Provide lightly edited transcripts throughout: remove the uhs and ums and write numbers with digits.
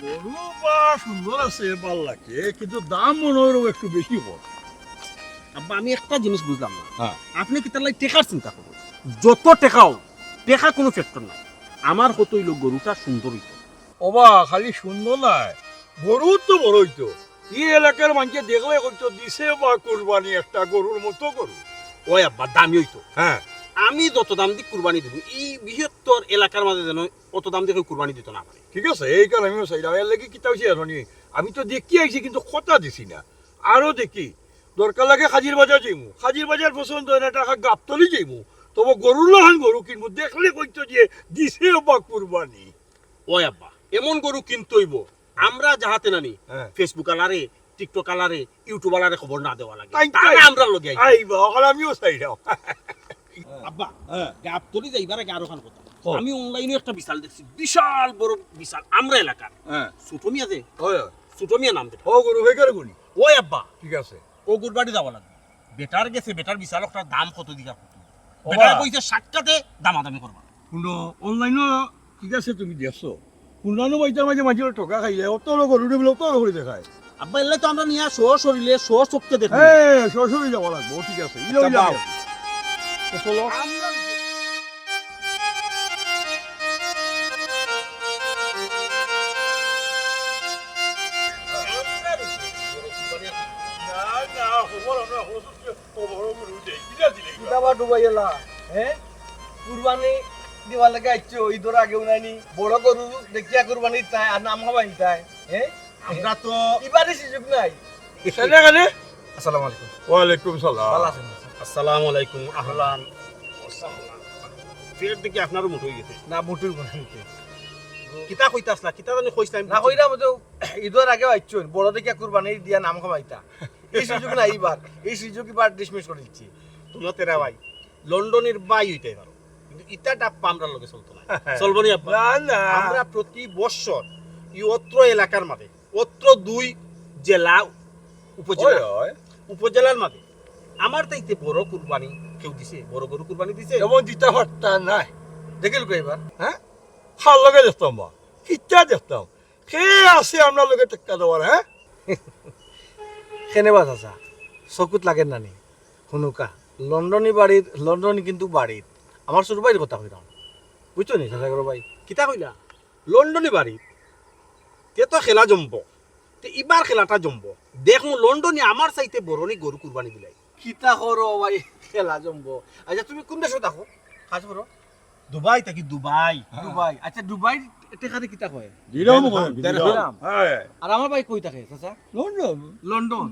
গরু বা সুন্দর আছে, ভাল লাগে, কিন্তু দাম মনে হয় একটু বেশি পড়ে। আব্বা আমি একটা জিনিস বুঝলাম না, হ্যাঁ। আপনি কি তার লাই টেকার চিন্তা করুন? যত টেকাও, টেকা কোনো ফ্যাক্টর নাই। আমার কত হইল গরুটা সুন্দর হইতো। ওবা খালি সুন্দর নাই, গরু তো বড় হইতো। এই এলাকার মানুষে দেখলে হয়তো দিছে বা কুরবানি একটা গরুর মতো গরু। ওই আব্বা দামি হইতো। হ্যাঁ, আমি যত দাম দিয়ে কুরবানি দেব, এই বৃহত্তর এলাকার মাঝে যেন অত দাম দিয়ে কেউ কুরবানি দিত না পারে। ঠিক আছে, এই কারণে আমিও চাইলাম। এর লাগি কিতা হয়েছে জানি, আমি তো দেখি আইছি কিন্তু কথা দিছি না। আরো দেখি দরকার লাগে হাজির বাজার যাইমু, হাজির বাজার পছন্দ হয় না টাকা গাবতলি যাইমু, তবে গরুর লহান গরু কিনবো, দেখলে কইতো যে দিছে বা কুরবানি। ওই আব্বা এমন গরু কিনতে হইব আমরা যাহাতে নানি হ্যাঁ। ফেসবুক আলারে, টিকটক আলারে, ইউটিউব আলারে খবর না দেওয়া লাগে, তাই তারা আমরা লগে আইব। আইবা ওখানে আমিও চাইলাম। আব্বা হ্যাঁ। গাবতলি যাইবার আগে আরো খান কথা। ও। আমি অনলাইনে একটা বিশাল দেখছি, বিশাল বড় বিশাল, আমরা এলাকার হ্যাঁ, সুটমিয়া যে হয় সুটমিয়া নাম দেবে। ও গরু হয়ে গেলে গুনি। ওই আব্বা ঠিক আছে, ও গুরবাড়ি যাওয়া লাগবে। বেটার গেছে, বেটার বিশাল একটা দাম কত দিকা কত, ওবা। বেটার কইছে সাক্ষাতে দামাদামি করবা। কোনো অনলাইনও ঠিক আছে তুমি দেখছো, কোনলানো বাইতার মাঝে মাঝে ঠকা খাইলে অত গরু বলে অত করে দেখায়। আব্বা এলে তো আমরা নিয়ে শরীরে চোখকে দেখো। হ্যাঁ, সরাসরি যাব লাগবো, ঠিক আছে। আচ্ছা, বাও। চলো। কিতাবা ডুবাই এলা হ্যাঁ কুরবানি দিবার লাগে আইছো ঈদের আগে উনাইনি বড় গরু দেখিয়া কুরবানি তাই আর নাম হবাই তাই হ্যাঁ আমরা তো এবারে সুযোগ নাই। সেটা কেন? আসসালামু আলাইকুম। ওয়ালাইকুম সালাম। ভালো আছেন? আসসালামু আলাইকুম। আহলান ওয়াসাহলান। ফের দেখি আপনারও মুঠ হয়ে গেছে। না মুটুর বানাইতে কিতা কইতা আসলা, কিতা জানি কইছলাম না কইরা মতো ঈদের আগে আইছো বড় দেখিয়া কুরবানি দিয়া নাম হবাইতা এই সুযোগ নাই এবার, এই সুযোগ এবার ডিসমিস করে দিচ্ছি। তোমরা তেরা ভাই লন্ডনের বাই হইতে পারো, কিন্তু ইটা ডাপ্পা আমরা লগে চলতো না। চলবো নি আব্বা? না না, আমরা প্রতি বছর এই অত্র এলাকার মাঝে, অত্র 2 জেলা উপজেলা, উপজেলার মাঝে আমার তাইতে বড় কুরবানি কেউ দিছে, বড় গরু কুরবানি দিছে। এমন দিতে পারতাম নাই। দেখিল কই এবার হ্যাঁ, খাল লগে দেখতাম বা কিচ্ছা দেখতাম, কে আছে আমরা লগে টেক্কা দেওয়ার। হ্যাঁ, কেনেবা চাচা চকুত লাগে নানি শুনুকা লন্ডনী বাড়ির লন্ডনী কিন্তু বাড়ির আমার ছোট ভাইয়ের কথা কইলাম বুঝছো নি চাচা গরো ভাই কিতা কইলা লন্ডনে বাড়ি তে তো খেলা জমব, তে ইবার খেলাটা জমব। দেখমু লন্ডনে আমার চাইতে বড়নি গরু কুরবানি দিলাই। কিতা করো ভাই খেলা জমবো। আচ্ছা তুমি কোন দেশে থাকো কাজ করো? দুবাই থাকি, দুবাই। দুবাই। আচ্ছা দুবাই টেকাতে কিতা কয়? দিলাম দিলাম। হ্যাঁ, আর আমার ভাই কই থাকে চাচা? লন্ডন। লন্ডন।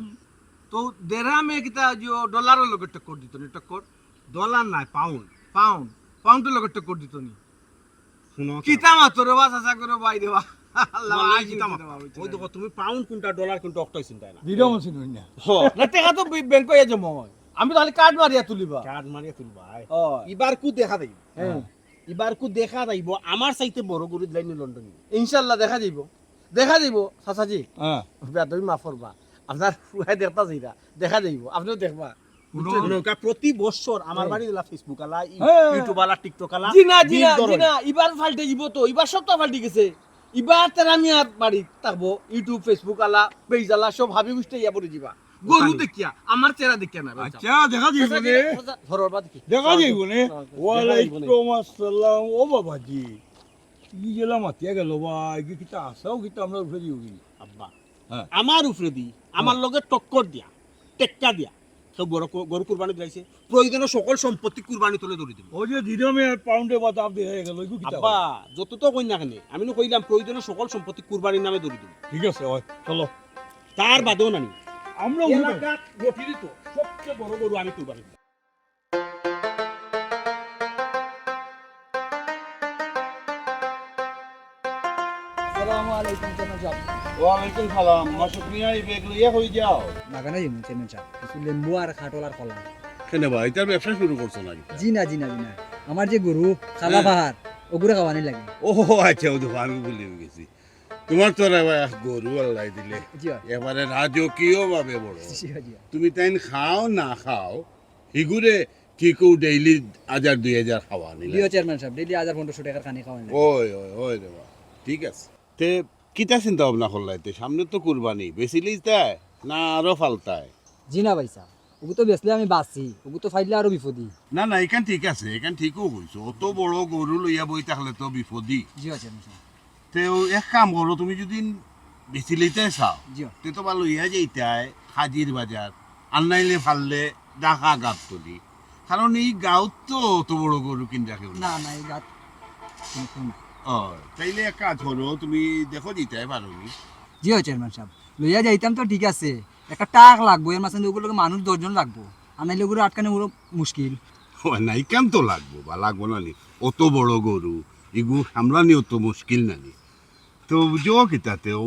তো দেরামে কিতা যে ডলারের লগে টক্কর দিত নি টক্কর ডলার নাই, পাউন্ড। পাউন্ড পাউন্ডের লগে টক্কর দিত নি শুনো কিতা মাত্র রে বা চাচা করে ভাই দেবা আল্লাহ তোমার আই লাগি কিতা মাত্র। ওই দেখো তুমি পাউন্ড কোনটা ডলার কোনটা অক্টাই চিন্তা না। দিলাম আছে না। না টেকা তো ব্যাংক এ জমা হয় আমি তাহলে কার্ড মারিয়া তুলিবা কার্ড মারিয়া তুলবা। ও ইবার কু দেখা দেই, হ্যাঁ ইবার কু দেখা যাইব আমার চাইতে বড় গরু দিলাই নি লন্ডনে। ইনশাআল্লাহ দেখা যাইব চাচাজি হ্যাঁ, বেদবি মাফ করবা আপনার ফুয়াই দেখতা যাইরা দেখা যাইব আপনিও দেখবা নৌকা প্রতি বছর আমার বাড়ি দিলা ফেসবুক আলা, হ্যাঁ। ইউটিউব আলা, টিকটক আলা, জিনা জিনা বিল ধরন। জিনা এবার ফাল্টে যাব তো এবার সব তো ফাল্টে গেছে এবার তার আমি আর বাড়ি থাকবো ইউটিউব ফেসবুক আলা পেজ আলা সব ভাবি বুঝতে ইয়া পড়ে যাবা গরু দেখিয়া আমার চেহারা দেখিয়া না আচ্ছা দেখা যাইব নে, ধরো বা দেখি দেখা যাইব নে। ওয়ালাইকুম আসসালাম। ও বাবাজি, ই গেলাম মাতিয়া গেল ভাই, কি কিতা আসাও কিতা আমরা উঠে দিও কি? আব্বা হ্যাঁ। আমার উপরে দি, আমার লগে টক্কর দিয়া, টেক্কা দিয়া সব বড় গরু কুরবানি দিলাইছে। প্রয়োজনে সকল সম্পত্তি কুরবানি তুলে ধরে দিব। ও যে দিরমে পাউন্ডে বাতাব দিয়ে গেল, কি কিতা? আব্বা যত তো কই না কেন, আমি নো কইলাম প্রয়োজনে সকল সম্পত্তি কুরবানির নামে ধরে দিব। ঠিক আছে, ওই চলো তার বাদেও নানি আমরা এলাকার গঠিত সবচেয়ে বড় গরু আমি কুরবানি দিব। আসসালামু আলাইকুম চেয়ারম্যান সাহেব। ওয়ালাইকুম সালাম। মাসুক মিয়া এই বেগ লইয়া হই যাও। বাগানে যাবো চেয়ারম্যান সাহেব, কিছু লেম্বু আর খাটল আর কলা। কেন ভাই এটার ব্যবসা শুরু করছো নাকি? জি না জি না জি না, আমার যে গরু খালা বাহার ওগুলো খাওয়ানি লাগে। ও আচ্ছা, ও দেখো আমি ভুলে গেছি। তোমার তো গরু আল্লাহ দিলে জি হয়, এবারে রাজকীয় ভাবে বড়। জি হয়, জি হয়। তুমি তাই খাও না খাও হিগুরে কি কেউ ডেইলি 1000-2000 খাওয়া নিলে। দিও চেয়ারম্যান সাহেব, ডেইলি 1000-1500 টাকার খানি খাওয়ানি লাগে। ওই ওই ওই দেবা ঠিক আছে তে কিতা চিন্তা ভাবনা করলাইতে সামনে তো কুরবানি বেশি লিজ দেয় না আরো ফালতায়? জি না ভাই সাহেব ওগু তো বেচলে আমি বাঁচি ওগু তো ফাইলে আরো বিপদি। না না এখান ঠিক আছে এখান ঠিকও কইছো অত বড় গরু লইয়া বই থাকলে তো বিপদই। জি চেয়ারম্যান সাহেব। তে এক কাম করো তুমি যদি বেশি লইতে চাও জি তে তো ভালো লইয়া যাইতায় হাজির বাজার আননাইলে ফাললে ডাকা গাবতলি, কারণ এই গাঁত তো অত বড় গরু কিনতে কেউ না না এই গাত কোনো না। ও তাইলে এক কাজ করো তুমি দেখো দিতে পারো নি। জি চেয়ারম্যান সাহেব লইয়া যাইতাম তো ঠিক আছে একটা টাক লাগবো এর মাঝে ওগুলো মানুষ 10 জন লাগবো আর নাইলে ওগুলো আটকানো ওগুলো মুশকিল। ও নাই কেন তো লাগবো বা লাগবো না নি অত বড় গরু এগু সামলানি অত মুশকিল নানি। তো বুঝো কিতাতে ও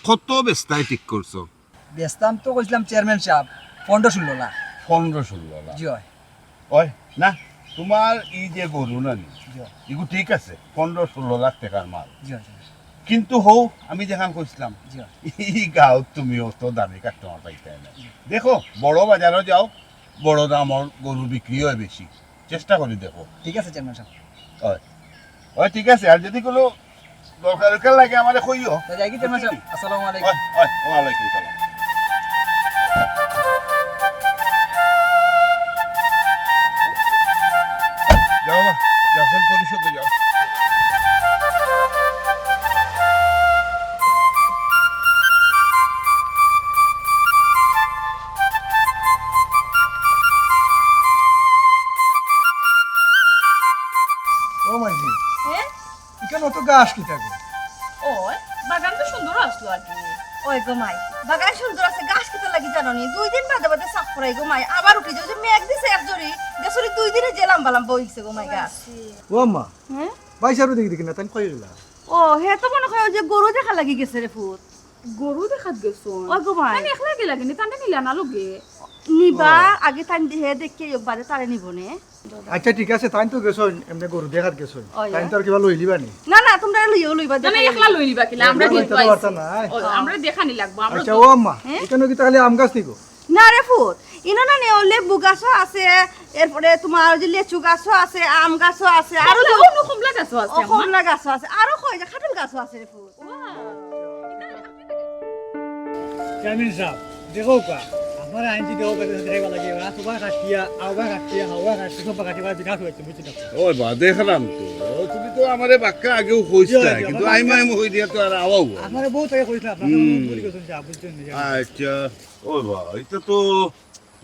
কত বেস্তায় ঠিক করছো? বেচতাম তো কইছিলাম চেয়ারম্যান সাহেব 15-16 লাখ। 15-16 লাখ? জি হয়। ওই না তোমার এই যে গরু নানি জি হয়। এগু ঠিক আছে 15-16 লাখ টাকার মাল, জি হয়। কিন্তু হও আমি যেখান কইছিলাম জি হয়। এই গাঁত তুমি অত দামি কাস্টমার পাইতে না। দেখো বড় বাজারও যাও বড় দামর গরু বিক্রি হয় বেশি, চেষ্টা করি দেখো। ঠিক আছে চেয়ারম্যান সাহেব। ওই ওই ঠিক আছে, আর যদি কোনো দরকার লাগে আমারে কইও। তো যাই কি চেয়ারম্যান সাহেব আসসালামু আলাইকুম। ওই ওই ওয়ালাইকুম সালাম। যাও বা যাও পরিশোধে যাও। ও মাইজি হ্যাঁ এখানে অত গাছ কি থাকে? ওই বাগান তো সুন্দর আসলো আর কি। ওই গো মাই বাগান সুন্দর আছে গাছ কেটে লাগি জানো নি 2 দিন বাদে বাদে সাফ করাই গো মাই আবার উঠি যে মেঘ দিছে এক জরি দেশরি 2 দিনে জেলাম বালাম বইছে গো মাই গাছ। ও আম্মা হ্যাঁ বাইসারও দেখি দেখি না তাই কই গেলা? ও হে তো মনে হয় যে গরু দেখা লাগি গেছে রে ফুট। গরু দেখাত গেছো ওই গো মাই আমি একলা গেলা কিনে তান্ডা নিলা না লগে নিবা আগে তাই হে দেখে বাদে তারে নিবনে। আচ্ছা ঠিক আছে তাই তো গেছো এমনি গরু দেখাত গেছো ওই, তাই তো আর কিবা লই লিবা নি? না না তোমরা লইও লইবা না না একলা লই নিবা কিলা আমরা একলা দিন লইতে পারতা না। আমরা দেখানি লাগবো আমরা আচ্ছা ও আম্মা হ্যাঁ? এখানে কি তাহলে আম গাছ নিগো? না রে ফুট ইনো না নে লেবু গাছও আছে এরপরে তোমার যে লিচু গাছও আছে আম গাছও আছে আরো আরো অন্য কমলা গাছ আছে আমার কমলা গাছও আছে আরো কই যে খাটুল গাছও আছে রে ফুট। চেয়ারম্যান সাহেব দেখো কা আমার আইনটি দেওয়া কাছে দেখা লাগে ওরা সবাই কাটিয়া আওয়া কাটিয়া হাওয়া কাটিয়া সব কাটিয়া বিনাশ হয়েছে বুঝছি না। ওই বা দেখলাম তো তুমি তো আমারে বাক্কা আগেও কইছিলা, কিন্তু আইমা হই দিয়া তো আর আওয়াও। আমার বউ থেকে কইছিল আপনারা বলি গেছেন যে বুঝছেন না। আচ্ছা ওই বা এটা তো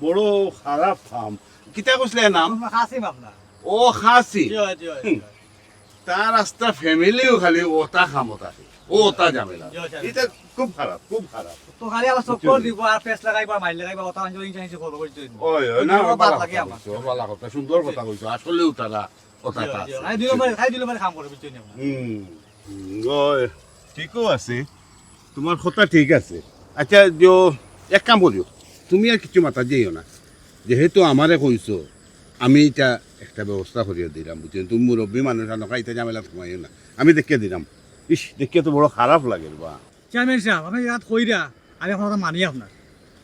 বড় খারাপ ফার্ম। কিতা কইছিলে নাম? আমার হাসি মামলা। ও খাসি। জি জি। তার রাস্তা ফ্যামিলিও খালি ওটা খামত আছে ওটা ঝামেলা। এটা খুব খারাপ খুব খারাপ। তো খালি আবার চক্কর দিব আর পেস লাগাইবা মাইল লাগাইবা ওটা আনজো ইনচাইছে করব বুঝছেন। ওই ওই না বাদ বালা লাগে কথা আমার। কইছো, বালা কথা সুন্দর কথা কইছো, আসলেও তারা কথাটা আছে। খাই দিলে মানে কাম করে বুঝছেন না। ওই ঠিকও আছে, তোমার কথা ঠিক আছে। আচ্ছা যে এক কাম করিও, তুমি আর কিছু মাথা যেও না, যেহেতু আমারে কইছো আমি এটা একটা ব্যবস্থা করিয়ে দিলাম বুঝছেন। তুমি মুরব্বী মানুষ নখাইতে ঝামেলা থামাইও না, আমি দেখিয়ে দিলাম। ইস দেখিয়ে তো বড় খারাপ লাগে বা। চেয়ারম্যান সাহেব আমি রাত কইরা আমি এখন কথা মানি আপনার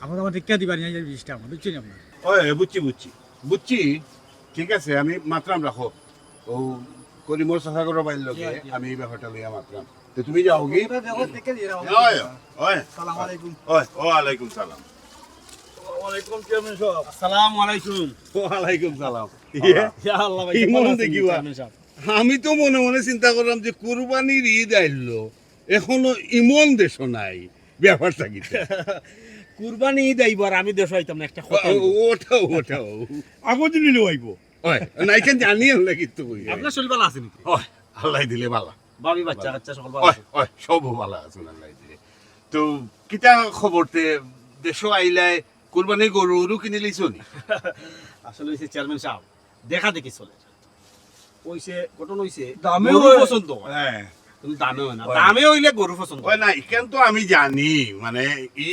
আমার আমার টিকা দিবা নিয়ে যাই বিশটা আমার বুঝছেন আপনার। ওই বুঝছি বুঝছি বুঝছি ঠিক আছে, আমি মাত্রাম রাখো ও করিমর সাফা করো বাইর লগে, আমি এই ব্যাপারটা লইয়া মাত্রাম। তো তুমি যাও কি? ওই ওই আসসালামু আলাইকুম। ওই ওয়ালাইকুম সালাম। ওয়ালাইকুম চেয়ারম্যান সাহেব। আসসালামু আলাইকুম। ওয়ালাইকুম সালাম। ইয়া আল্লাহ ভাই ইমন কেমন আছেন দেখিবা। চেয়ারম্যান সাহেব? আমি তো মনে মনে চিন্তা করলাম যে কুরবানির ঈদ আইলো এখনো ইমন দেশ নাই, ব্যাপারটা কি? কুরবানি ঈদ আইব আর আমি দেশ হইতাম না একটা কথা। ওটাও ওটাও আগো দিন লইব। ওই নাইকেন জানি আনলে কিন্তু আপনার শরীর ভালো আছে নাকি? ওই আল্লাহ দিলে বালা। বাবি বাচ্চা কাচ্চা সকল ভালো ওই আছে? ওই সব ভালো আছেন আল্লাহ দিলে। তো কিতা খবরতে দেশ আইলায় কুরবানি গরু কিনে লিছো নি? আসলে হইছে চেয়ারম্যান সাহেব দেখা দেখি চলে ওইছে ঘটনা হইছে দামে গরু হয়। পছন্দ হয়, হ্যাঁ কিন্তু দামে হয় না। হয়। দামে হইলে গরু পছন্দ ওই হয়। না এখান তো আমি জানি মানে ই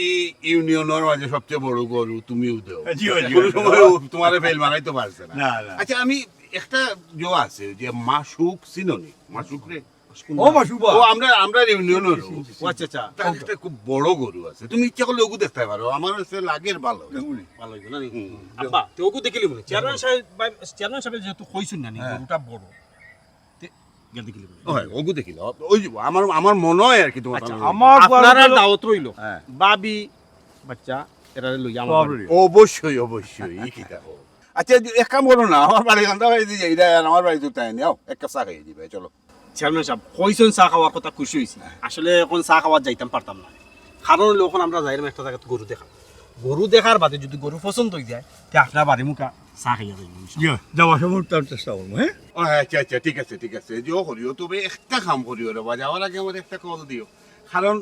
ইউনিয়নের মাঝে সবচেয়ে বড় গরু তুমিও দেও, কোনো সময় তোমার ফেল মারাইতে পারছে না। আচ্ছা আমি একটা জো আছে যে মাসুক চিননি, মাসুক রে ও মাসুবা ও আমরা ইউনিয়নের ও আচ্ছা আচ্ছা তার একটা খুব বড় গরু আছে, তুমি ইচ্ছা করলে ওগু দেখতে পারো, আমার কাছে লাগের ভালো। ভালো হইলো না নি? হুম। আব্বা তোকে দেখিলি মনে চেয়ারম্যান সাহেব যেহেতু কইছুন না নি গরুটা বড় তে গিয়া দেখিলি হয় ওগু দেখিল ওই যে আমার মনে হয় আর কি তোমার আচ্ছা কথা। আমার আপনারা দাওয়াত রইল হ্যাঁ। বাবি বাচ্চা এরা লইয়া আমার বাড়ি। অবশ্যই অবশ্যই ই কি দেখো আচ্ছা এক কাম করো না আমার বাড়ি গান্ধা বাড়ি দিয়ে যাই আমার বাড়ি তো তাই নাও এক কাপ চা খাইয়ে দিবে চলো চেয়ারম্যান সাহেব কইছেন চা খাওয়ার কথা খুশি হয়েছি আসলে এখন চা খাওয়ার যাইতাম পারতাম না কারণ হলো এখন আমরা যাইলাম একটা জায়গাতে গরু দেখা গরু দেখার বাদে যদি গরু পছন্দ হয়ে যায় তে আপনার বাড়ি মুখা চা খাইয়া যাইব যাওয়ার সময় তার চেষ্টা করবো হ্যাঁ ও আচ্ছা আচ্ছা ঠিক আছে যে করিও তবে একটা কাম করিও রে যাওয়ার আগে আমার একটা কল দিও কারণ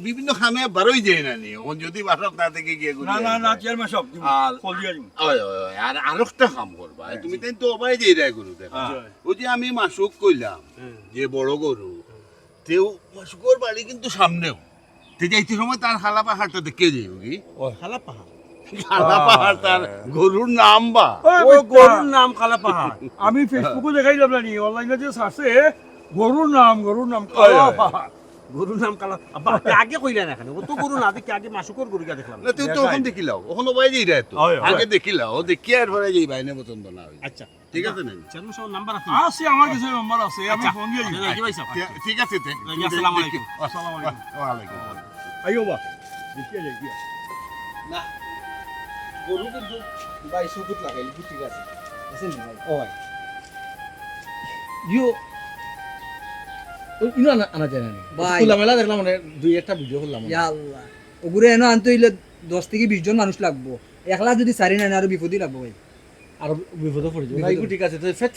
বিভিন্ন খামে বারোই যায় না নি এখন যদি বারো না থেকে গিয়ে ঘুরে না চেয়ারম্যান সব আর কল দিয়ে দিন আর আরেকটা কাম করবা তুমি তাই তো অবাই যাই রে গরু দেখা ওই যে আমি মাসুক কইলাম যে বড় গরু তেও মাসুকর বাড়ি কিন্তু সামনেও তে যাইতে সময় তার খালা পাহাড়টা দেখে যাইব কি খালা পাহাড় খালা পাহাড় তার গরুর নাম বা ও গরুর নাম খালা পাহাড় আমি ফেসবুকে দেখাই যাবলাম নি অনলাইনে যে আছে গরুর নাম কালা পাহাড়। গরুর নাম কালা আব্বা আপনি আগে কইলেন না এখানে ও তো গরু না দেখি আগে মাসুকর গরু গিয়া দেখলাম না তুই তো ওখান দেখিলাও ওখানে অবাই যাই রে তো আগে দেখিলাও দেখি আর পরে যাই বাইনে পছন্দ না হয় আচ্ছা ঠিক আছে না চেয়ারম্যান সাহেব নাম্বার আছে আছে আমার কাছে নাম্বার আছে আমি আচ্ছা। ফোন দিয়ে দিই নাকি ভাই সাহেব ঠিক আছে তে আসসালামু আলাইকুম। আসসালামু আলাইকুম ওয়ালাইকুম আইও বা দেখিয়ে যাই গিয়া না গরু কিন্তু ভাই সুকুত লাগাইলি ঠিক আছে বুঝছেন ভাই ও ভাই ইউ ইনো আনা যায় না ভাই। খোলামেলা দেখলাম মানে দুই একটা ভিডিও করলাম ইয়া আল্লাহ ওগুলো এনো আনতে হইলে 10 থেকে 20 জন মানুষ লাগবো একলা যদি সারি না আরো বিপদই লাগবো ভাই আর বিপদে পড়ে যাবে না এগুলো ঠিক আছে তো ফেট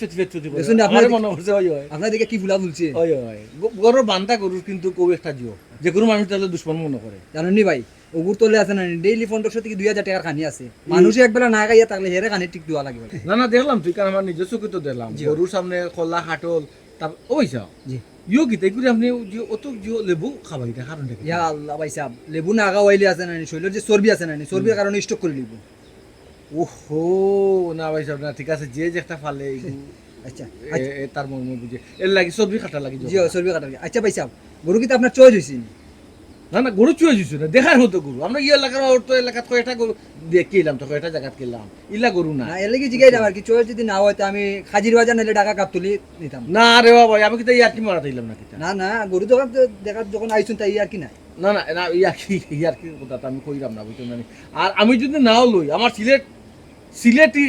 দেখুন, আপনার আপনার- মনে হচ্ছে ওই হয় আপনার দিকে কি ফুলা ফুলছে ওই হয় গরুর বান্ধা গরুর কিন্তু কেউ একটা জিও যে কোনো মানুষ তাহলে দুশ্মন মনে করে জানেন নি ভাই ওগুর তোলে আছে না ডেইলি 1500 থেকে 2000 টাকার খানি আছে মানুষ একবেলা না খাইয়া থাকলে হেরে খানি ঠিক দেওয়া লাগে ভাই না দেখলাম তুই কারণ আমার নিজের চোখে তো দেখলাম গরুর সামনে খোলা হাটল তার ওই যাও জি ইও কি তাই করে আপনি যে অত জিও লেবু খাবার এটা কারণ দেখে ইয়া আল্লাহ ভাই সাহেব লেবু না খাওয়াইলে আছে না শরীরের যে চর্বি আছে না চর্বির কারণে স্টক করে লিব ওহো না ভাই সাহেব না ঠিক আছে যে যে একটা ফালে আচ্ছা তার মর্ম বুঝে এর লাগি চর্বি কাটা লাগি জি চর্বি কাটা আচ্ছা ভাই সাহেব গরু কি তো আপনার চয়েস হইছে না না গরু চুয়ে দিছো না দেখার মতো গরু আমরা ইয়ে এলাকার তো এলাকাত কয়টা গরু দেখে এলাম তো কয়টা জায়গাত গেলাম ইলা গরু না না এর লাগি জিগাই দাম আর কি চয়েস যদি না হয় তো আমি খাজির বাজার নাইলে টাকা কাপতুলি নিতাম না রে বাবা আমি কিন্তু ইয়ার কি মারা দিলাম না কিতা না না গরু দোকান দেখার যখন আইছুন তাই আর কি নাই না না না ইয়ার কি কথা আমি কইলাম না বুঝছো না আর আমি যদি নাও লই আমার সিলেটি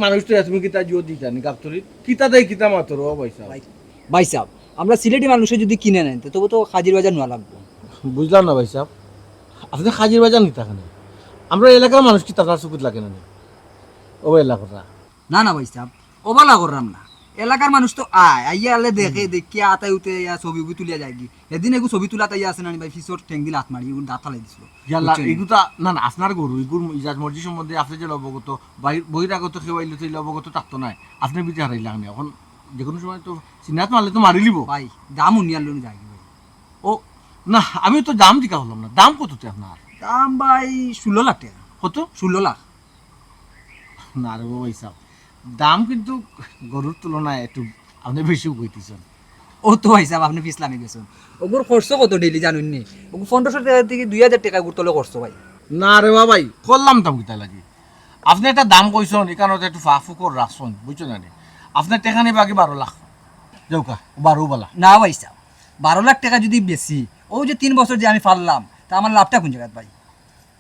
মানুষ তো তুমি কিতা জিও দিতা নি গাবতরি কিতা দেই কিতা মাত্র ও পয়সা ভাই সাহেব আমরা সিলেটি মানুষে যদি কিনে নেন তো তবু তো খাজির বাজার নোয়া লাগবে বুঝলাম না ভাই সাহেব আপনি হাজির বাজার নিতা কেন আমরা এলাকার মানুষ কি তার সুকুত লাগে না ও এলাকাটা না না ভাই সাহেব ওবালা করলাম না এলাকার মানুষ তো আইয়া আলে দেখে দেখিয়া আতাই উঠে ছবি তুলিয়া যায় কি এদিন এগু ছবি তুলা তাই আছে না ভাই ফিসর ঠেং দিলে হাত মারি এগুলো দাঁত ফালাই দিছিল ইয়াল্লা এগুতা না না আপনার গরু এগুর ইজাজ মর্জি সম্বন্ধে আপনি যে অবগত বহিরাগত খেবাইলে তো অবগত থাকতো নাই আপনি বিচার হারাইলাম না এখন যে কোনো সময় তো চিনাত মারলে তো মারি লিব ভাই দাম উনিয়ার লোন যায় ভাই ও না আমি তো দাম দিকা হলাম না দাম কততে আপনার দাম ভাই 16 লাখ টাকা কত 16 লাখ না রে বাবা হিসাব দাম কিন্তু গরুর তুলনায় একটু আপনি বেশি কইতেছেন ও তো ভাই সাহেব আপনি ফিসলামে গেছেন ওগুর খরচ কত ডেইলি জানুন নি ওগু 1500 টাকা থেকে 2000 টাকা গুর তলে খরচ ভাই না রে বাবাই করলাম দাম কিতা লাগি আপনি একটা দাম কইছেন এখানে একটু ফাফুকর রাখছেন বুঝছো না আপনার টাকা নেই বাকি 12 লাখ যাওকা 12 বলা না ভাই সাহেব 12 লাখ টাকা যদি বেশি ও যে 3 বছর যে আমি পারলাম তা আমার লাভটা কোন জায়গায় ভাই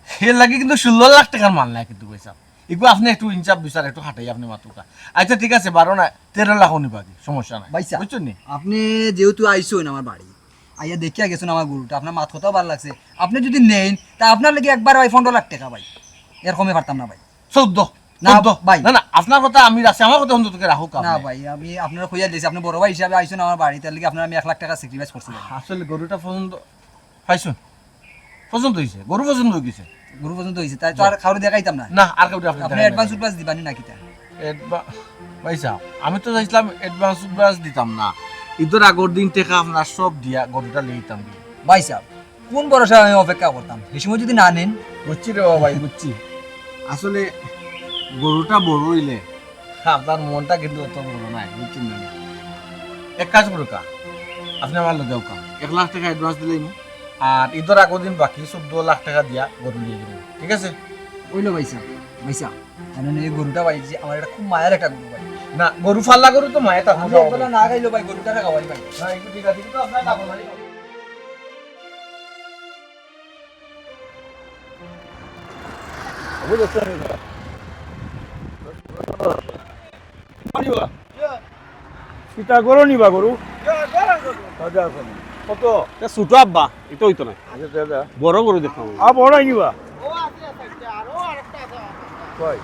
এর লাগে কিন্তু 16 লাখ টাকার মাল নাই কিন্তু পয়সা এগুলো আপনি একটু ইনচাপ বিচার একটু হাঁটাই আপনি মাতুকা আচ্ছা ঠিক আছে 12 না 13 লাখ নিবা কি সমস্যা নাই ভাই সাহেব বুঝছো নি আপনি যেহেতু আইসোন আমার বাড়ি আইয়া দেখিয়া গেছেন আমার গরুটা আপনার মাথা কথাও ভালো লাগছে আপনি যদি নেন তা আপনার লাগে একবার ভাই 15 লাখ টাকা ভাই এর কমে পারতাম না ভাই 14 না ভাই। না না আপনার কথা আমি রাখছি আমার কথা অন্তত রাখো কাম না ভাই আমি আপনার কইয়া দিয়েছি আপনি বড় ভাই হিসাবে আইসোন আমার বাড়ি তার লাগে আপনার আমি 1 লাখ টাকা স্যাক্রিফাইস করছি আসলে গরুটা পছন্দ পাইছুন পছন্দ হইছে গরু পছন্দ হয়ে গেছে গরু পর্যন্ত হয়েছে তাই তো আর খাওয়ারে দেখাইতাম না না আর কেউ আপনি অ্যাডভান্স উডভান্স দিবানি নাকি তা পয়সা আমি তো চাইছিলাম অ্যাডভান্স দিতাম না ঈদের আগের দিন থেকে আপনার সব দিয়া গরুটা লইতাম ভাই সাহেব কোন ভরসা আমি অপেক্ষা করতাম এই সময় যদি না নেন বুঝছি রে বাবা ভাই বুঝছি আসলে গরুটা বড় হইলে আপনার মনটা কিন্তু অত বড় নাই বুঝছেন না এক কাজ করো কা আপনি আমার লোক কা 1 লাখ টাকা অ্যাডভান্স দিলেই আর ঈদের আগের দিন বাকি 14 লাখ টাকা দিয়া গরু নিয়ে যাবেন ঠিক আছে ওইলো ভাই সাহেব জানেন এই গরুটা ভাই যে আমার এটা খুব মায়ের একটা গরু ভাই না গরু ফাল্লা গরু তো মায়ে তা আমি একবেলা না খাইলো ভাই গরুটারে খাওয়াই ভাই না একটু ঠিক আছে কিন্তু আপনার লাভ নাই কিতা গরু নিবা গরু রাজা আছে না। কত ছোট আব্বা এটা হইতো না আচ্ছা দাদা বড় গরু দেখলাম বড় নিবা কই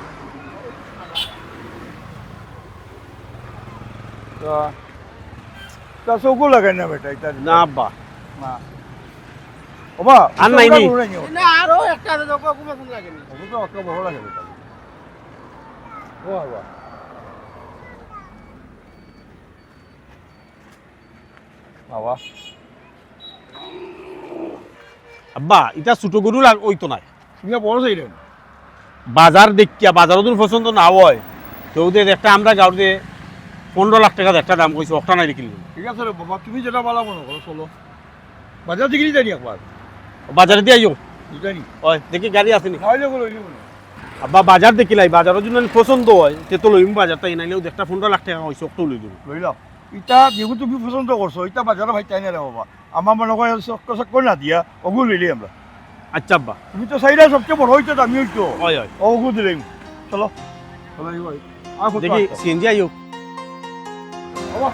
তা চকু লাগাই না বেটা এটা না আব্বা না ওবা আর নাই নি। না আরো একটা দেখো কুমাসন লাগে নি ওটা তো একটা বড় লাগে বেটা ও বাবা বাবা আব্বা এটা ছোট গরু হইতো না তুমি বড় চাইলেন বাজার দেখিয়া বাজারও দূর পছন্দ না হয় তো ওদের একটা আমরা গাঁড়ে 15 লাখ টাকা একটা দাম কইছে একটা নাই কিনলাম ঠিক আছে রে বাবা তুমি যেটা বলা মনে করো চলো বাজার দিকে জানি একবার বাজারে দিয়ে আইও জানি ওই দেখি গাড়ি আছে নি খাইলে বলো ইলি বলো আব্বা বাজার দেখিলাই বাজারের জন্য পছন্দ হয় তে তো লইম বাজারটা নাইলেও একটা 15 লাখ টাকা হইছে একটা লই দিব লইলাম ইটা যেহেতু তুমি পছন্দ করছো ইটা বাজারে ভাই চাই না রে বাবা আমার মনে হয় চক্কর না দিয়া ওগুলো লইলি আমরা আচ্ছা আব্বা তুমি তো চাইলে সবচেয়ে বড় হইতো আমি হইতো ওই ওই ওগুলো দিলাম চলো চলো এই ভাই আর কত দেখি সিএনজি আইও বাবা